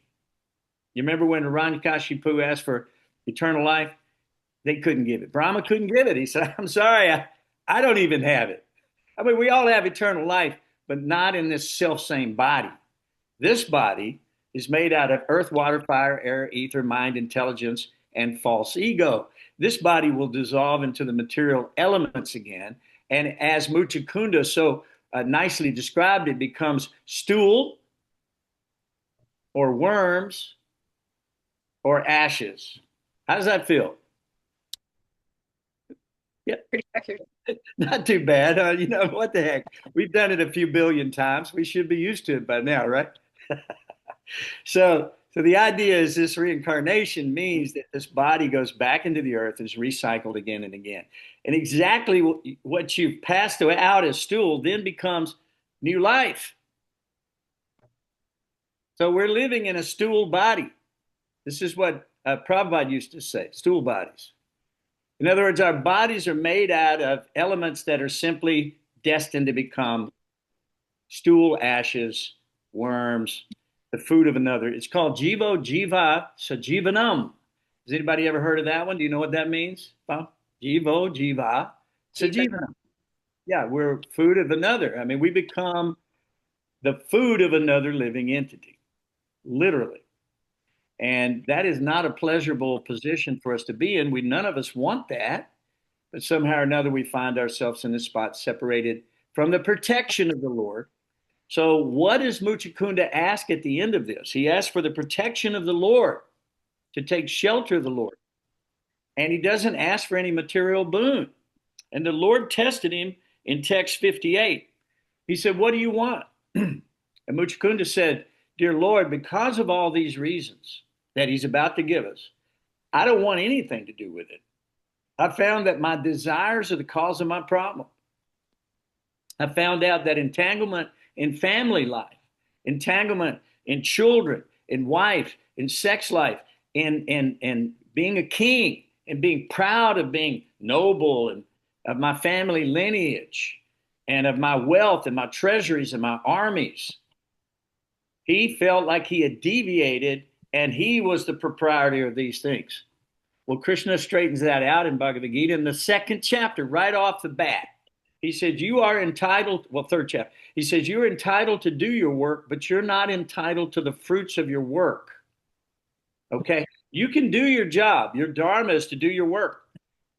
You remember when Hiranyakashipu asked for eternal life? They couldn't give it. Brahma couldn't give it. He said, I'm sorry, I don't even have it. I mean, we all have eternal life, but not in this self-same body. This body is made out of earth, water, fire, air, ether, mind, intelligence, and false ego. This body will dissolve into the material elements again. And as Mucukunda so nicely described, it becomes stool or worms or ashes. How does that feel? Yeah, Pretty accurate. not too bad. What the heck? We've done it a few billion times. We should be used to it by now, right? So the idea is this reincarnation means that this body goes back into the earth and is recycled again and again. And exactly what you've passed out as stool then becomes new life. So we're living in a stool body. This is what Prabhupada used to say, stool bodies. In other words, our bodies are made out of elements that are simply destined to become stool, ashes, worms, the food of another. It's called Jivo Jiva Sajivanam. Has anybody ever heard of that one? Do you know what that means? Jivo Jiva Sajivanam. Yeah, we're food of another. I mean, we become the food of another living entity, literally. And that is not a pleasurable position for us to be in. None of us want that, but somehow or another we find ourselves in this spot separated from the protection of the Lord. So what does Mucukunda ask at the end of this? He asks for the protection of the Lord, to take shelter of the Lord. And he doesn't ask for any material boon. And the Lord tested him in text 58. He said, what do you want? And Mucukunda said, dear Lord, because of all these reasons that he's about to give us, I don't want anything to do with it. I found that my desires are the cause of my problem. I found out that entanglement in family life, entanglement in children, in wife, in sex life, and being a king, and being proud of being noble, and of my family lineage, and of my wealth and my treasuries and my armies. He felt like he had deviated and he was the proprietor of these things. Well, Krishna straightens that out in Bhagavad Gita in the second chapter, right off the bat. He said, you are entitled, well, third chapter. He says, you're entitled to do your work, but you're not entitled to the fruits of your work. Okay? You can do your job. Your dharma is to do your work,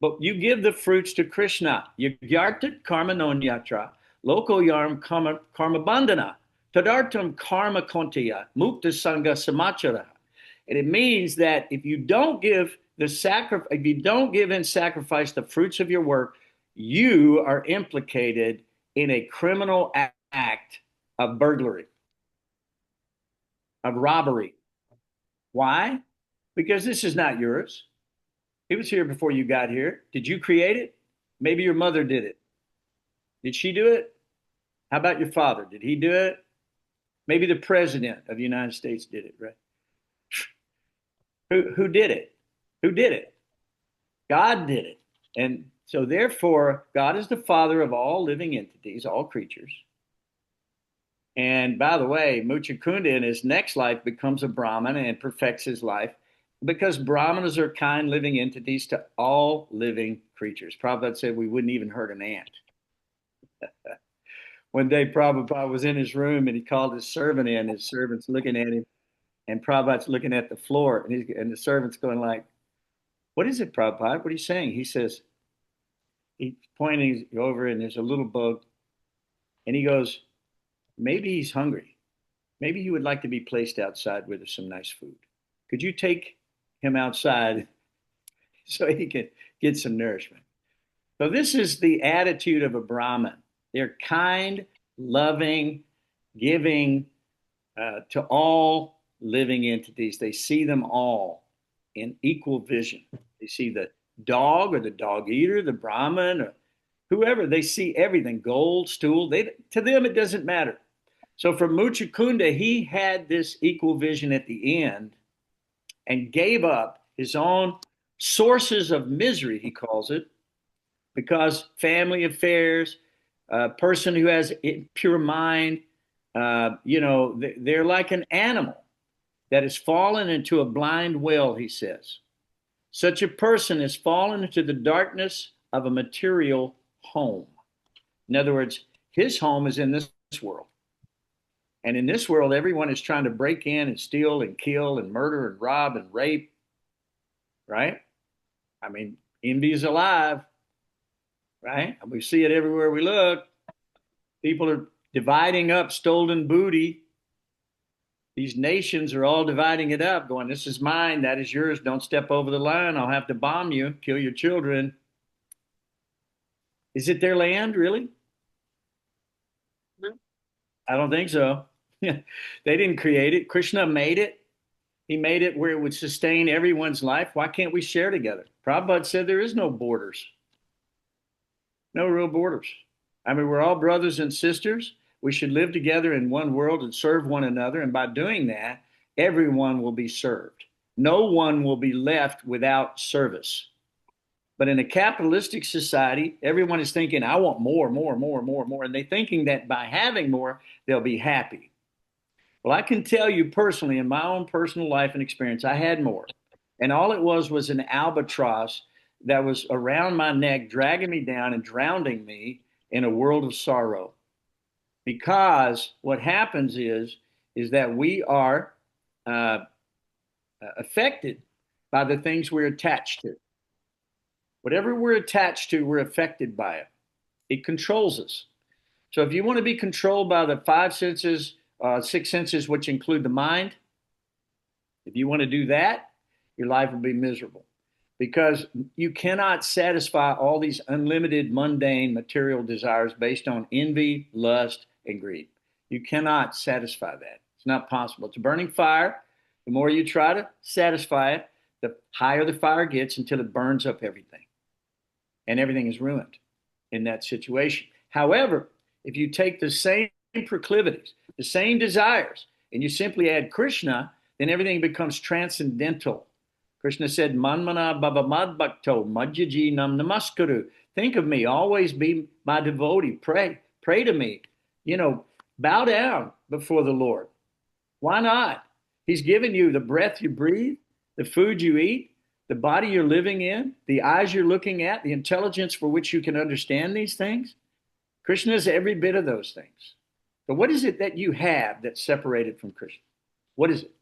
but you give the fruits to Krishna. Yagyartat karma nonyatra, loko yarm karma bandhana, tadartam karma kontiya, mukta sangha samachara. And it means that if you don't give if you don't give and sacrifice the fruits of your work, you are implicated in a criminal act of burglary, of robbery. Why? Because this is not yours. It was here before you got here. Did you create it? Maybe your mother did it. Did she do it? How about your father? Did he do it? Maybe the president of the United States did it, right? Who did it? Who did it? God did it. And so therefore, God is the father of all living entities, all creatures. And by the way, Mucukunda in his next life becomes a Brahmin and perfects his life because Brahmanas are kind living entities to all living creatures. Prabhupada said we wouldn't even hurt an ant. One day Prabhupada was in his room and he called his servant in. His servant's looking at him and Prabhupada's looking at the floor and the servant's going like, what is it, Prabhupada? What are you saying? He says, he's pointing over and there's a little bug. And he goes, maybe he's hungry. Maybe he would like to be placed outside with some nice food. Could you take him outside so he can get some nourishment? So this is the attitude of a Brahmin. They're kind, loving, giving to all living entities. They see them all in equal vision. They see the dog or the dog eater, the Brahmin or whoever. They see everything, gold, stool. To them, it doesn't matter. So for Mucukunda, he had this equal vision at the end and gave up his own sources of misery, he calls it, because family affairs, a person who has pure mind, they're like an animal that has fallen into a blind well, he says. Such a person has fallen into the darkness of a material home. In other words, his home is in this world. And in this world, everyone is trying to break in and steal and kill and murder and rob and rape, right? I mean, envy is alive, right? We see it everywhere we look. People are dividing up stolen booty. These nations are all dividing it up, going, this is mine, that is yours, don't step over the line, I'll have to bomb you, kill your children. Is it their land, really? No. I don't think so. They didn't create it. Krishna made it. He made it where it would sustain everyone's life. Why can't we share together? Prabhupada said there is no borders. No real borders. I mean, we're all brothers and sisters. We should live together in one world and serve one another. And by doing that, everyone will be served. No one will be left without service. But in a capitalistic society, everyone is thinking, I want more, more, more, more, more. And they're thinking that by having more, they'll be happy. Well, I can tell you personally, in my own personal life and experience, I had more. And all it was an albatross that was around my neck, dragging me down and drowning me in a world of sorrow. Because what happens is that we are affected by the things we're attached to. Whatever we're attached to, we're affected by it. It controls us. So if you want to be controlled by the five senses, six senses, which include the mind, if you want to do that, your life will be miserable. because you cannot satisfy all these unlimited mundane material desires based on envy, lust, and greed. You cannot satisfy that. It's not possible. It's a burning fire. The more you try to satisfy it, the higher the fire gets until it burns up everything. And everything is ruined in that situation. However, if you take the same proclivities, the same desires, and you simply add Krishna, then everything becomes transcendental. Krishna said, Manmana Baba Bhakto Madhyaji Nam Namaskuru. Think of me, always be my devotee. Pray to me. Bow down before the Lord. Why not? He's given you the breath you breathe, the food you eat, the body you're living in, the eyes you're looking at, the intelligence for which you can understand these things. Krishna is every bit of those things. But what is it that you have that's separated from Krishna? What is it?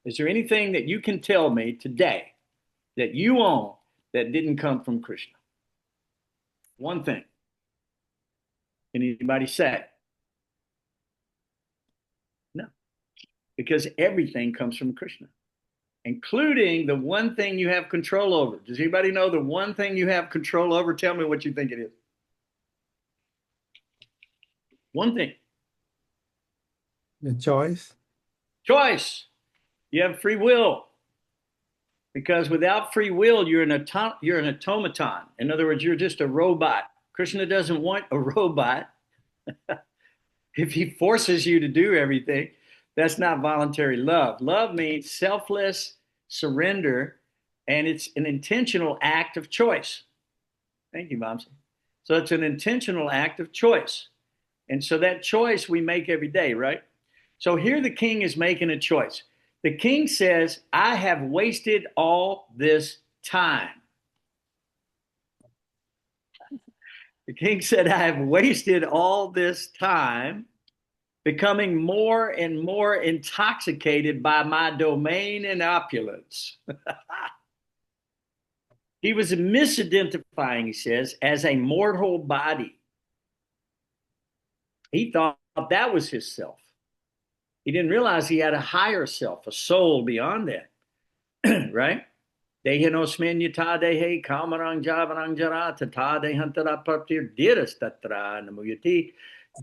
Is there anything that you can tell me today that you own that didn't come from Krishna? One thing. Can anybody say? No. Because everything comes from Krishna, including the one thing you have control over. Does anybody know the one thing you have control over? Tell me what you think it is. One thing. The choice. Choice. You have free will. Because without free will, you're an automaton. In other words, you're just a robot. Krishna doesn't want a robot. If he forces you to do everything, that's not voluntary love. Love means selfless surrender, and it's an intentional act of choice. Thank you, Momsy. So it's an intentional act of choice. And so that choice we make every day, right? So here the king is making a choice. The king says, I have wasted all this time. The king said, I have wasted all this time becoming more and more intoxicated by my domain and opulence. He was misidentifying, he says, as a mortal body. He thought that was his self. He didn't realize he had a higher self, a soul beyond that, right? Dehinosmin yata dehe kamarang javarang jara tata dehantara partir diras tatra namuyati.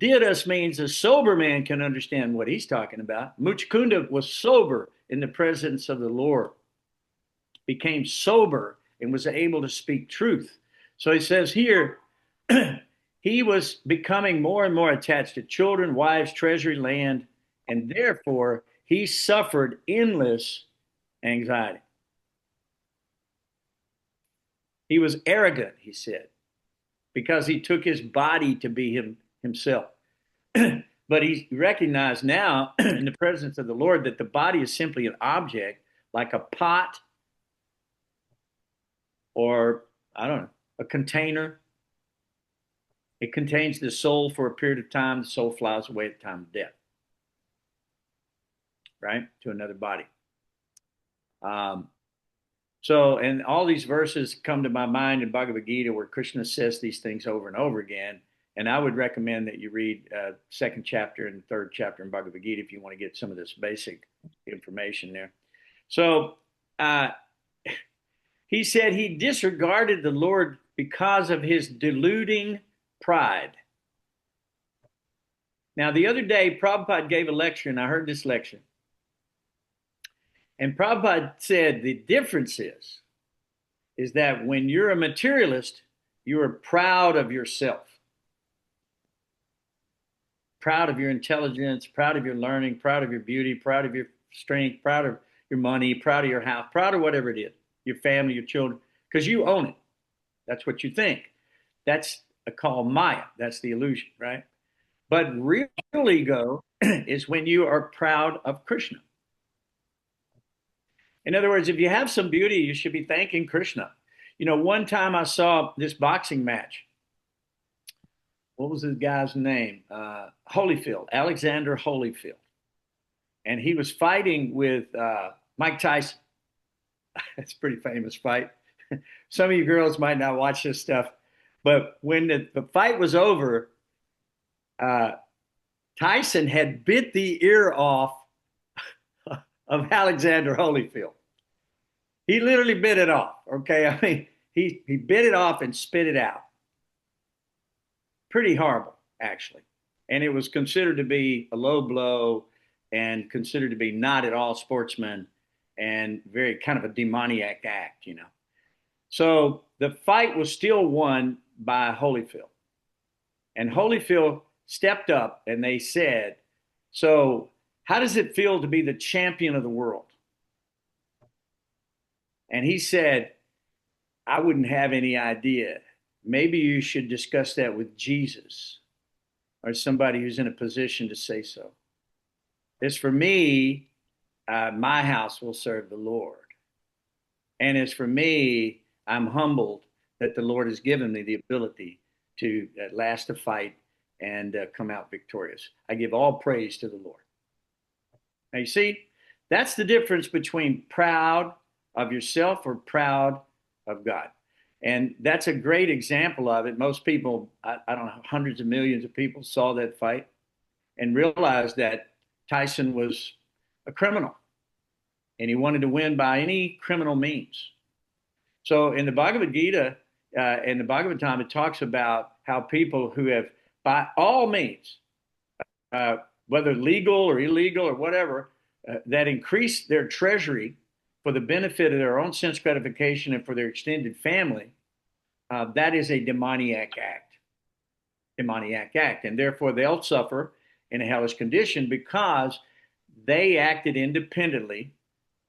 Diras means a sober man can understand what he's talking about. Mucukunda was sober in the presence of the Lord, became sober and was able to speak truth. So he says here, he was becoming more and more attached to children, wives, treasury, land, and therefore he suffered endless anxiety. He was arrogant, he said, because he took his body to be himself. But he recognized now in the presence of the Lord that the body is simply an object, like a pot or, I don't know, a container. It contains the soul for a period of time. The soul flies away at the time of death, right, to another body. So, and all these verses come to my mind in Bhagavad Gita where Krishna says these things over and over again. And I would recommend that you read second chapter and third chapter in Bhagavad Gita if you want to get some of this basic information there. So he said he disregarded the Lord because of his deluding pride. Now, the other day, Prabhupada gave a lecture, and I heard this lecture. And Prabhupada said the difference is that when you're a materialist, you are proud of yourself, proud of your intelligence, proud of your learning, proud of your beauty, proud of your strength, proud of your money, proud of your house, proud of whatever it is, your family, your children, because you own it. That's what you think. That's called Maya. That's the illusion, right? But real ego is when you are proud of Krishna. In other words, if you have some beauty, you should be thanking Krishna. You know, one time I saw this boxing match. What was this guy's name? Holyfield, Alexander Holyfield. And he was fighting with Mike Tyson. It's a pretty famous fight. Some of you girls might not watch this stuff. But when the fight was over, Tyson had bit the ear off of Alexander Holyfield. He literally bit it off. Okay. I mean, he bit it off and spit it out. Pretty horrible, actually. And it was considered to be a low blow and considered to be not at all sportsman and very kind of a demoniac act, you know. So the fight was still won by Holyfield. And Holyfield stepped up and they said, so how does it feel to be the champion of the world? And he said, I wouldn't have any idea. Maybe you should discuss that with Jesus or somebody who's in a position to say so. As for me, my house will serve the Lord. And as for me, I'm humbled that the Lord has given me the ability to last a fight and come out victorious. I give all praise to the Lord. Now, you see, that's the difference between proud of yourself or proud of God. And that's a great example of it. Most people, I don't know, hundreds of millions of people saw that fight and realized that Tyson was a criminal and he wanted to win by any criminal means. So in the Bhagavad Gita and the Bhagavatam, it talks about how people who have, by all means, whether legal or illegal or whatever, that increase their treasury for the benefit of their own sense gratification and for their extended family, that is a demoniac act. Demoniac act. And therefore they'll suffer in a hellish condition because they acted independently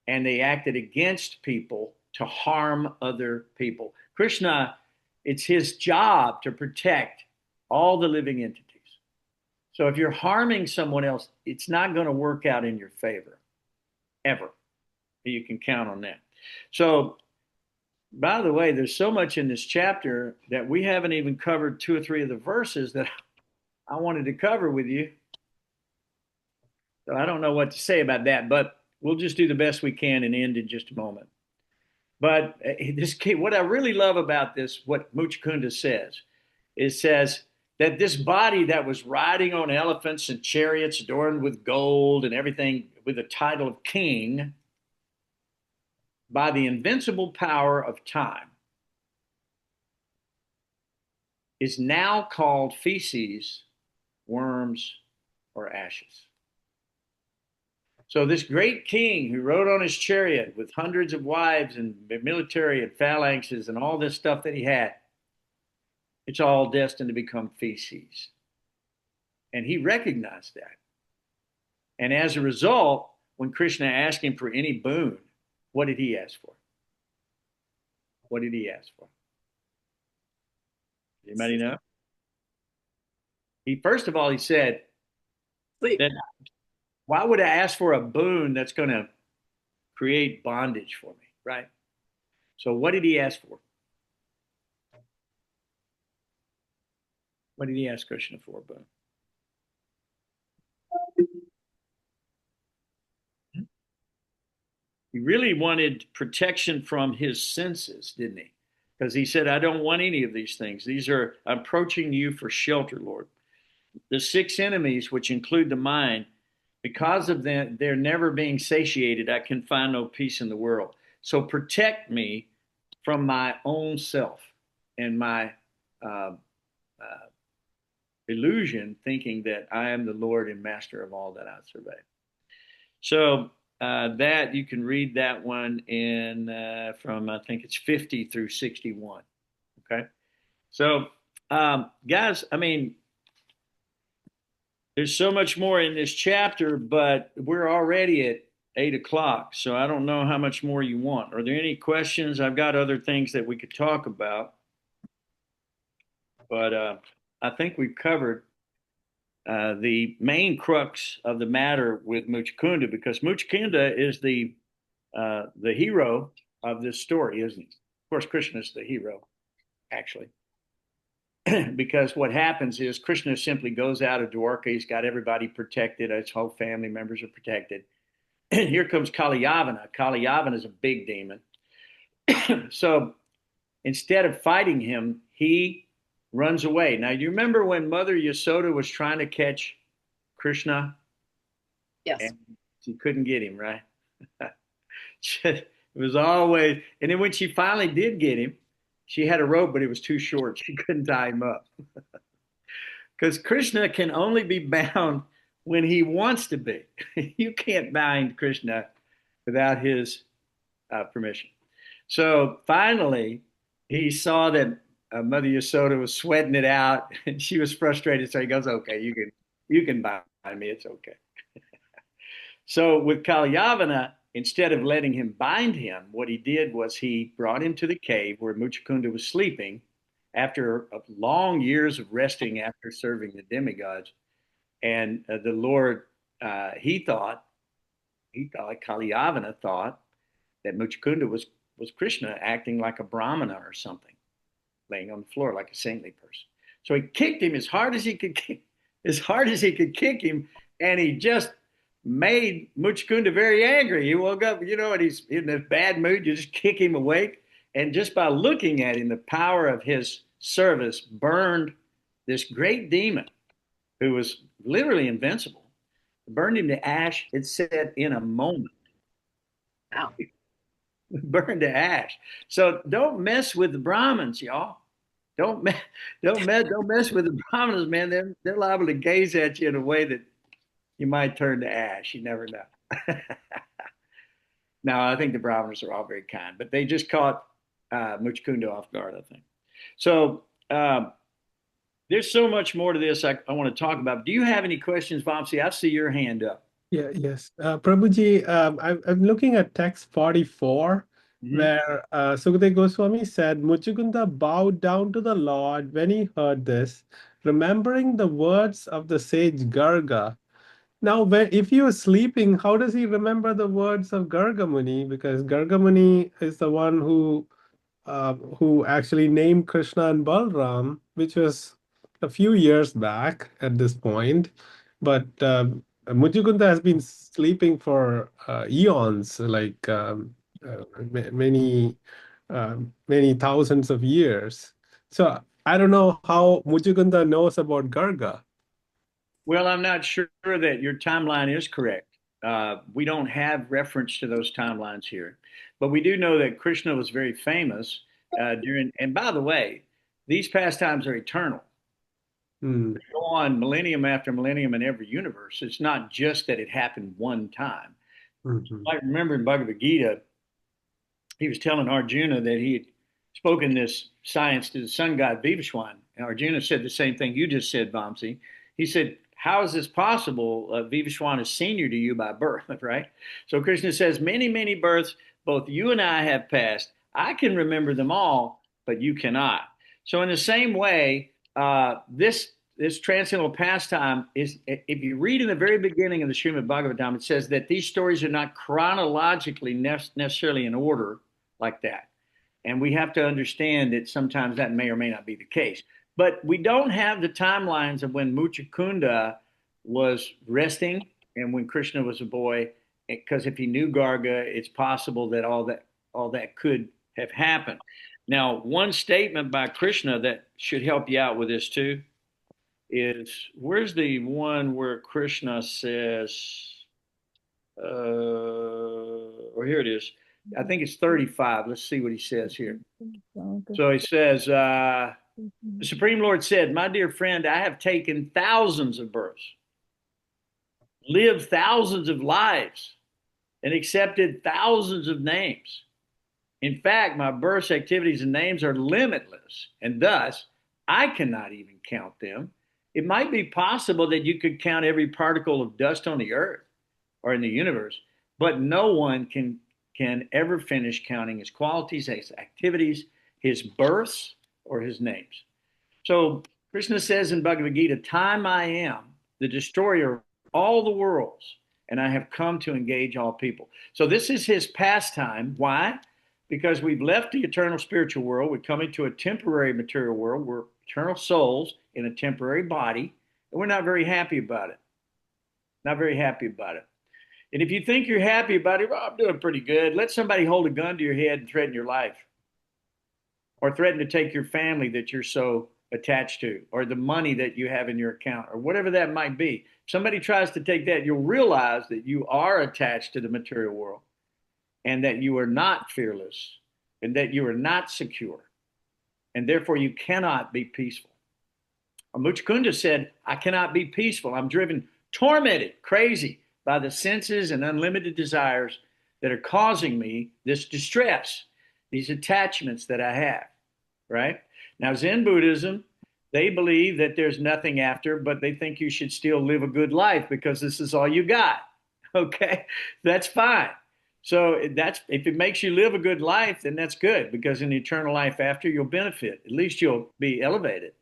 and they acted against people to harm other people. Krishna, it's his job to protect all the living entities. So if you're harming someone else, it's not going to work out in your favor, ever. You can count on that. So, by the way, there's so much in this chapter that we haven't even covered 2 or 3 of the verses that I wanted to cover with you. So I don't know what to say about that, but we'll just do the best we can and end in just a moment. But this, what I really love about this, what Mucukunda says, it says that this body that was riding on elephants and chariots adorned with gold and everything with the title of king, by the invincible power of time, is now called feces, worms, or ashes. So this great king who rode on his chariot with hundreds of wives and military and phalanxes and all this stuff that he had, it's all destined to become feces. And he recognized that. And as a result, when Krishna asked him for any boon, what did he ask for? What did he ask for? Anybody know? First of all, he said, that, why would I ask for a boon that's going to create bondage for me, right? So what did he ask for? What did he ask Krishna for, boon? He really wanted protection from his senses, didn't he? Because he said, I don't want any of these things. I'm approaching you for shelter, Lord. The 6 enemies, which include the mind, because of them, they're never being satiated. I can find no peace in the world. So protect me from my own self and my illusion, thinking that I am the Lord and master of all that I survey. So that you can read that one in from I think it's 50 through 61. Okay, so guys, I mean, there's so much more in this chapter, but we're already at 8 o'clock, so I don't know how much more you want. Are there any questions? I've got other things that we could talk about, but I think we've covered the main crux of the matter with Mucukunda, because Mucukunda is the hero of this story, isn't he? Of course, Krishna is the hero, actually. Because what happens is Krishna simply goes out of Dwarka. He's got everybody protected. His whole family members are protected. Here comes Kaliyavana. Kaliyavana is a big demon. So instead of fighting him, he runs away. Now, you remember when Mother Yasoda was trying to catch Krishna? Yes. And she couldn't get him, right? It was always, and then when she finally did get him, she had a rope, but it was too short. She couldn't tie him up because Krishna can only be bound when he wants to be. You can't bind Krishna without his permission. So finally, he saw that Mother Yasoda was sweating it out, and she was frustrated. So he goes, "Okay, you can bind me. It's okay." So with Kalyavana, instead of letting him bind him, what he did was he brought him to the cave where Mucukunda was sleeping after long years of resting after serving the demigods. And the Lord, he thought, Kalyavana thought that Mucukunda was Krishna acting like a Brahmana or something, laying on the floor like a saintly person. So he kicked him as hard as he could kick him, and he just made Mucukunda very angry. He woke up, and he's in a bad mood. You just kick him awake. And just by looking at him, the power of his service burned this great demon who was literally invincible. Burned him to ash, it said, in a moment. Wow. Burned to ash. So don't mess with the Brahmins, y'all. Don't mess with the Brahmins, man. They're liable to gaze at you in a way that you might turn to ash. You never know. No, I think the Brahmins are all very kind, but they just caught Mucukunda off guard, I think. So there's so much more to this I want to talk about. Do you have any questions, Vamsi? I see your hand up. Yes. Prabhuji, I'm looking at text 44, where Sukadeva Goswami said, Mucukunda bowed down to the Lord when he heard this, remembering the words of the sage Garga. Now, if he was sleeping, how does he remember the words of Garga Muni? Because Garga Muni is the one who actually named Krishna and Balram, which was a few years back at this point. But Mucukunda has been sleeping for eons, like many thousands of years. So I don't know how Mucukunda knows about Garga. Well, I'm not sure that your timeline is correct. We don't have reference to those timelines here, but we do know that Krishna was very famous during. And by the way, these pastimes are eternal. They go on millennium after millennium in every universe. It's not just that it happened one time. I remember in Bhagavad Gita, he was telling Arjuna that he had spoken this science to the sun god Vivaswan. And Arjuna said the same thing you just said, Vamsi. He said, how is this possible? Vivaswan is senior to you by birth, right? So Krishna says, many, many births, both you and I have passed. I can remember them all, but you cannot. So in the same way, this transcendental pastime is, if you read in the very beginning of the Srimad Bhagavatam, it says that these stories are not chronologically necessarily in order like that. And we have to understand that sometimes that may or may not be the case. But we don't have the timelines of when Mucukunda was resting and when Krishna was a boy, because if he knew Garga, it's possible that all that could have happened. Now, one statement by Krishna that should help you out with this too is, where's the one where Krishna says, or here it is. I think it's 35. Let's see what he says here. So he says, the Supreme Lord said, my dear friend, I have taken thousands of births, lived thousands of lives, and accepted thousands of names. In fact, my births, activities, and names are limitless, and thus I cannot even count them. It might be possible that you could count every particle of dust on the earth or in the universe, but no one can ever finish counting his qualities, his activities, his births, or his names. So Krishna says in Bhagavad Gita, time I am, the destroyer of all the worlds, and I have come to engage all people. So this is his pastime. Why? Because we've left the eternal spiritual world. We're coming to a temporary material world. We're eternal souls in a temporary body, and we're not very happy about it. Not very happy about it. And if you think you're happy about it, well, I'm doing pretty good. Let somebody hold a gun to your head and threaten your life, or threaten to take your family that you're so attached to, or the money that you have in your account, or whatever that might be. If somebody tries to take that, you'll realize that you are attached to the material world. and that you are not fearless, and that you are not secure, and therefore you cannot be peaceful. Mucukunda said, I cannot be peaceful. I'm driven, tormented, crazy by the senses and unlimited desires that are causing me this distress, these attachments that I have, right? Now, Zen Buddhism, they believe that there's nothing after, but they think you should still live a good life because this is all you got. Okay, that's fine. So that's if it makes you live a good life, then that's good because in the eternal life after, you'll benefit. At least you'll be elevated.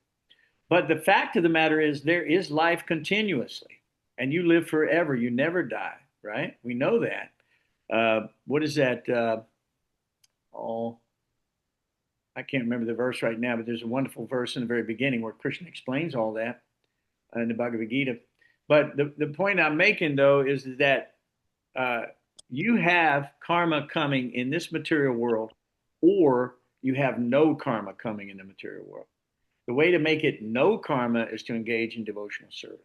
But the fact of the matter is, there is life continuously, and you live forever. You never die, right? We know that. What is that? Oh, I can't remember the verse right now, but there's a wonderful verse in the very beginning where Krishna explains all that in the Bhagavad Gita. But the point I'm making, though, is that uh, you have karma coming in this material world, or you have no karma coming in the material world. The way to make it no karma is to engage in devotional service.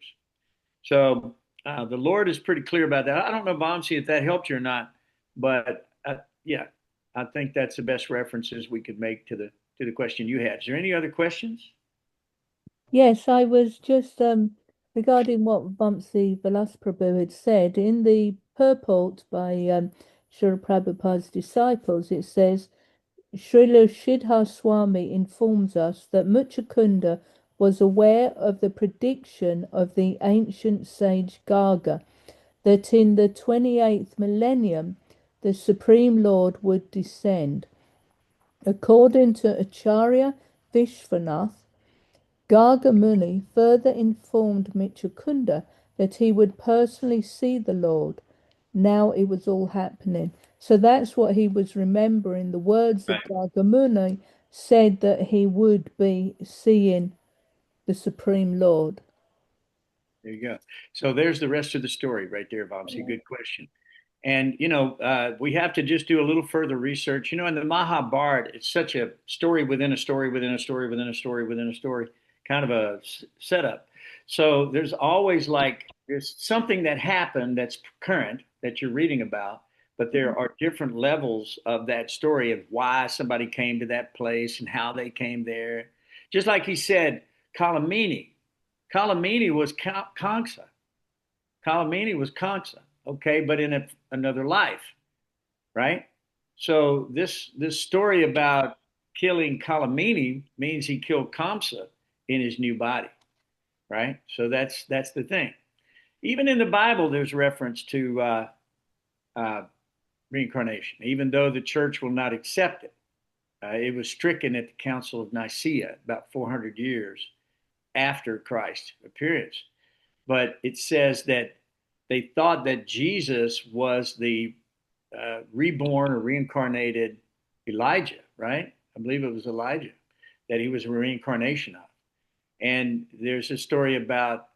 So the Lord is pretty clear about that. I don't know, Vamsi, if that helped you or not, but yeah, I think that's the best references we could make to the question you had. Is there any other questions? Yes, I was just regarding what Vamsi Vilasprabhu had said in the purport by Srila Prabhupada's disciples. It says, Srila Shridhar Swami informs us that Mucukunda was aware of the prediction of the ancient sage Garga that in the 28th millennium the Supreme Lord would descend. According to Acharya Vishwanath, Garga Muni further informed Mucukunda that he would personally see the Lord. Now it was all happening. So that's what he was remembering. The words of Right. Garga Muni said that he would be seeing the Supreme Lord. There you go. So there's the rest of the story right there, Vamsi. Good question. And, we have to just do a little further research. In the Mahabharata, it's such a story within a story within a story within a story within a story, kind of a setup. So there's always there's something that happened that's current that you're reading about, but there are different levels of that story of why somebody came to that place and how they came there. Just like he said, Kalamini. Kalamini was Kamsa. Kalamini was Kamsa, okay, but in another life, right? So this story about killing Kalamini means he killed Kamsa in his new body, right? So that's the thing. Even in the Bible, there's reference to uh, reincarnation, even though the church will not accept it. It was stricken at the Council of Nicaea about 400 years after Christ's appearance. But it says that they thought that Jesus was the reborn or reincarnated Elijah, right? I believe it was Elijah that he was a reincarnation of. And there's a story about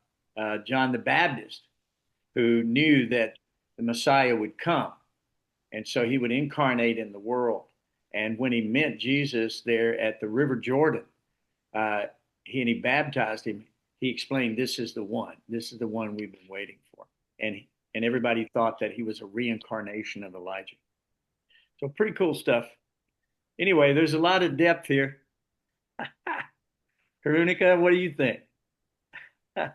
John the Baptist who knew that the Messiah would come. And so he would incarnate in the world. And when he met Jesus there at the River Jordan, uh, he baptized him. He explained, "This is the one. This is the one we've been waiting for." And everybody thought that he was a reincarnation of Elijah. So pretty cool stuff. Anyway, there's a lot of depth here. Karunika, what do you think? I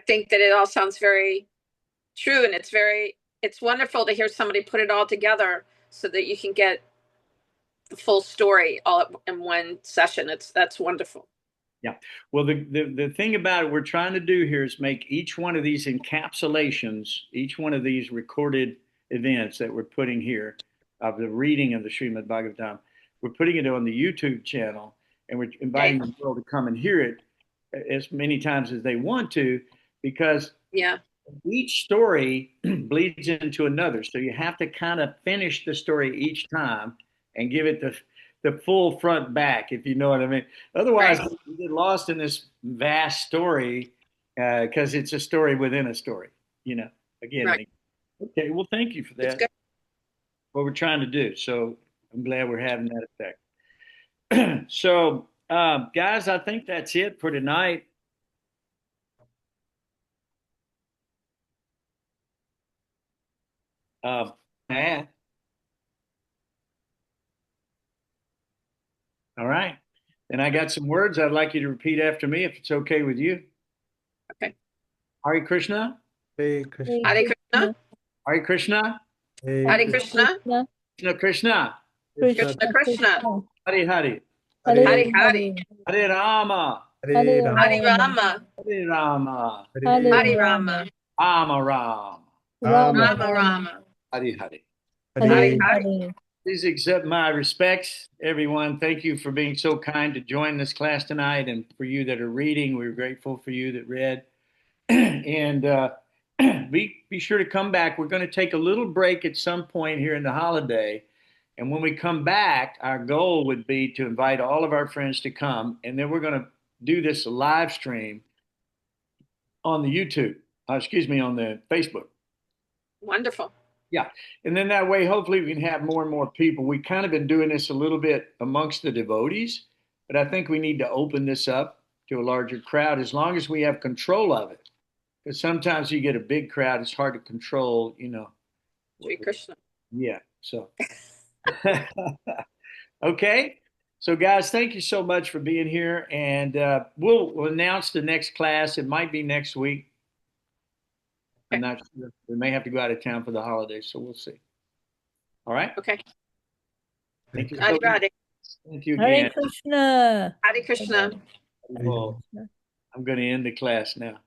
think that it all sounds very true, and it's wonderful to hear somebody put it all together so that you can get the full story all in one session. That's wonderful. Yeah. Well, the thing about it we're trying to do here is make each one of these encapsulations, each one of these recorded events that we're putting here of the reading of the Srimad Bhagavatam, we're putting it on the YouTube channel, and we're inviting the world to come and hear it as many times as they want to, because Yeah. each story bleeds into another. So you have to kind of finish the story each time and give it the full front back, if you know what I mean. Otherwise, Right. we get lost in this vast story because it's a story within a story, again. Right. Okay, well, thank you for It's that. good. What we're trying to do. So I'm glad we're having that effect. So, guys, I think that's it for tonight. math. All right. And I got some words I'd like you to repeat after me if it's okay with you. Okay. Hare Krishna. Hare Krishna. Hare Krishna. Hare Krishna. Hare Krishna. Krishna Krishna. Krishna Krishna. Hare Hare. Hare Hare. Hare Rama. Hare Rama. Hare Rama. Hare Rama. Hare Rama. Rama Ram. Rama Rama. Hare Hare. Hare Hare. Please accept my respects, everyone. Thank you for being so kind to join this class tonight. And for you that are reading, we're grateful for you that read. And be sure to come back. We're going to take a little break at some point here in the holiday. And when we come back, our goal would be to invite all of our friends to come. And then we're going to do this live stream on the YouTube, on the Facebook. Wonderful. Yeah. And then that way, hopefully, we can have more and more people. We've kind of been doing this a little bit amongst the devotees, but I think we need to open this up to a larger crowd as long as we have control of it. Because sometimes you get a big crowd, it's hard to control, Sri Krishna. Yeah. So, okay. So, guys, thank you so much for being here. And we'll announce the next class. It might be next week. I'm not sure. We may have to go out of town for the holidays, so we'll see. All right. Okay. Thank you. Hare Hare. Thank you Hare again. Krishna. Hare Krishna. Well, I'm going to end the class now.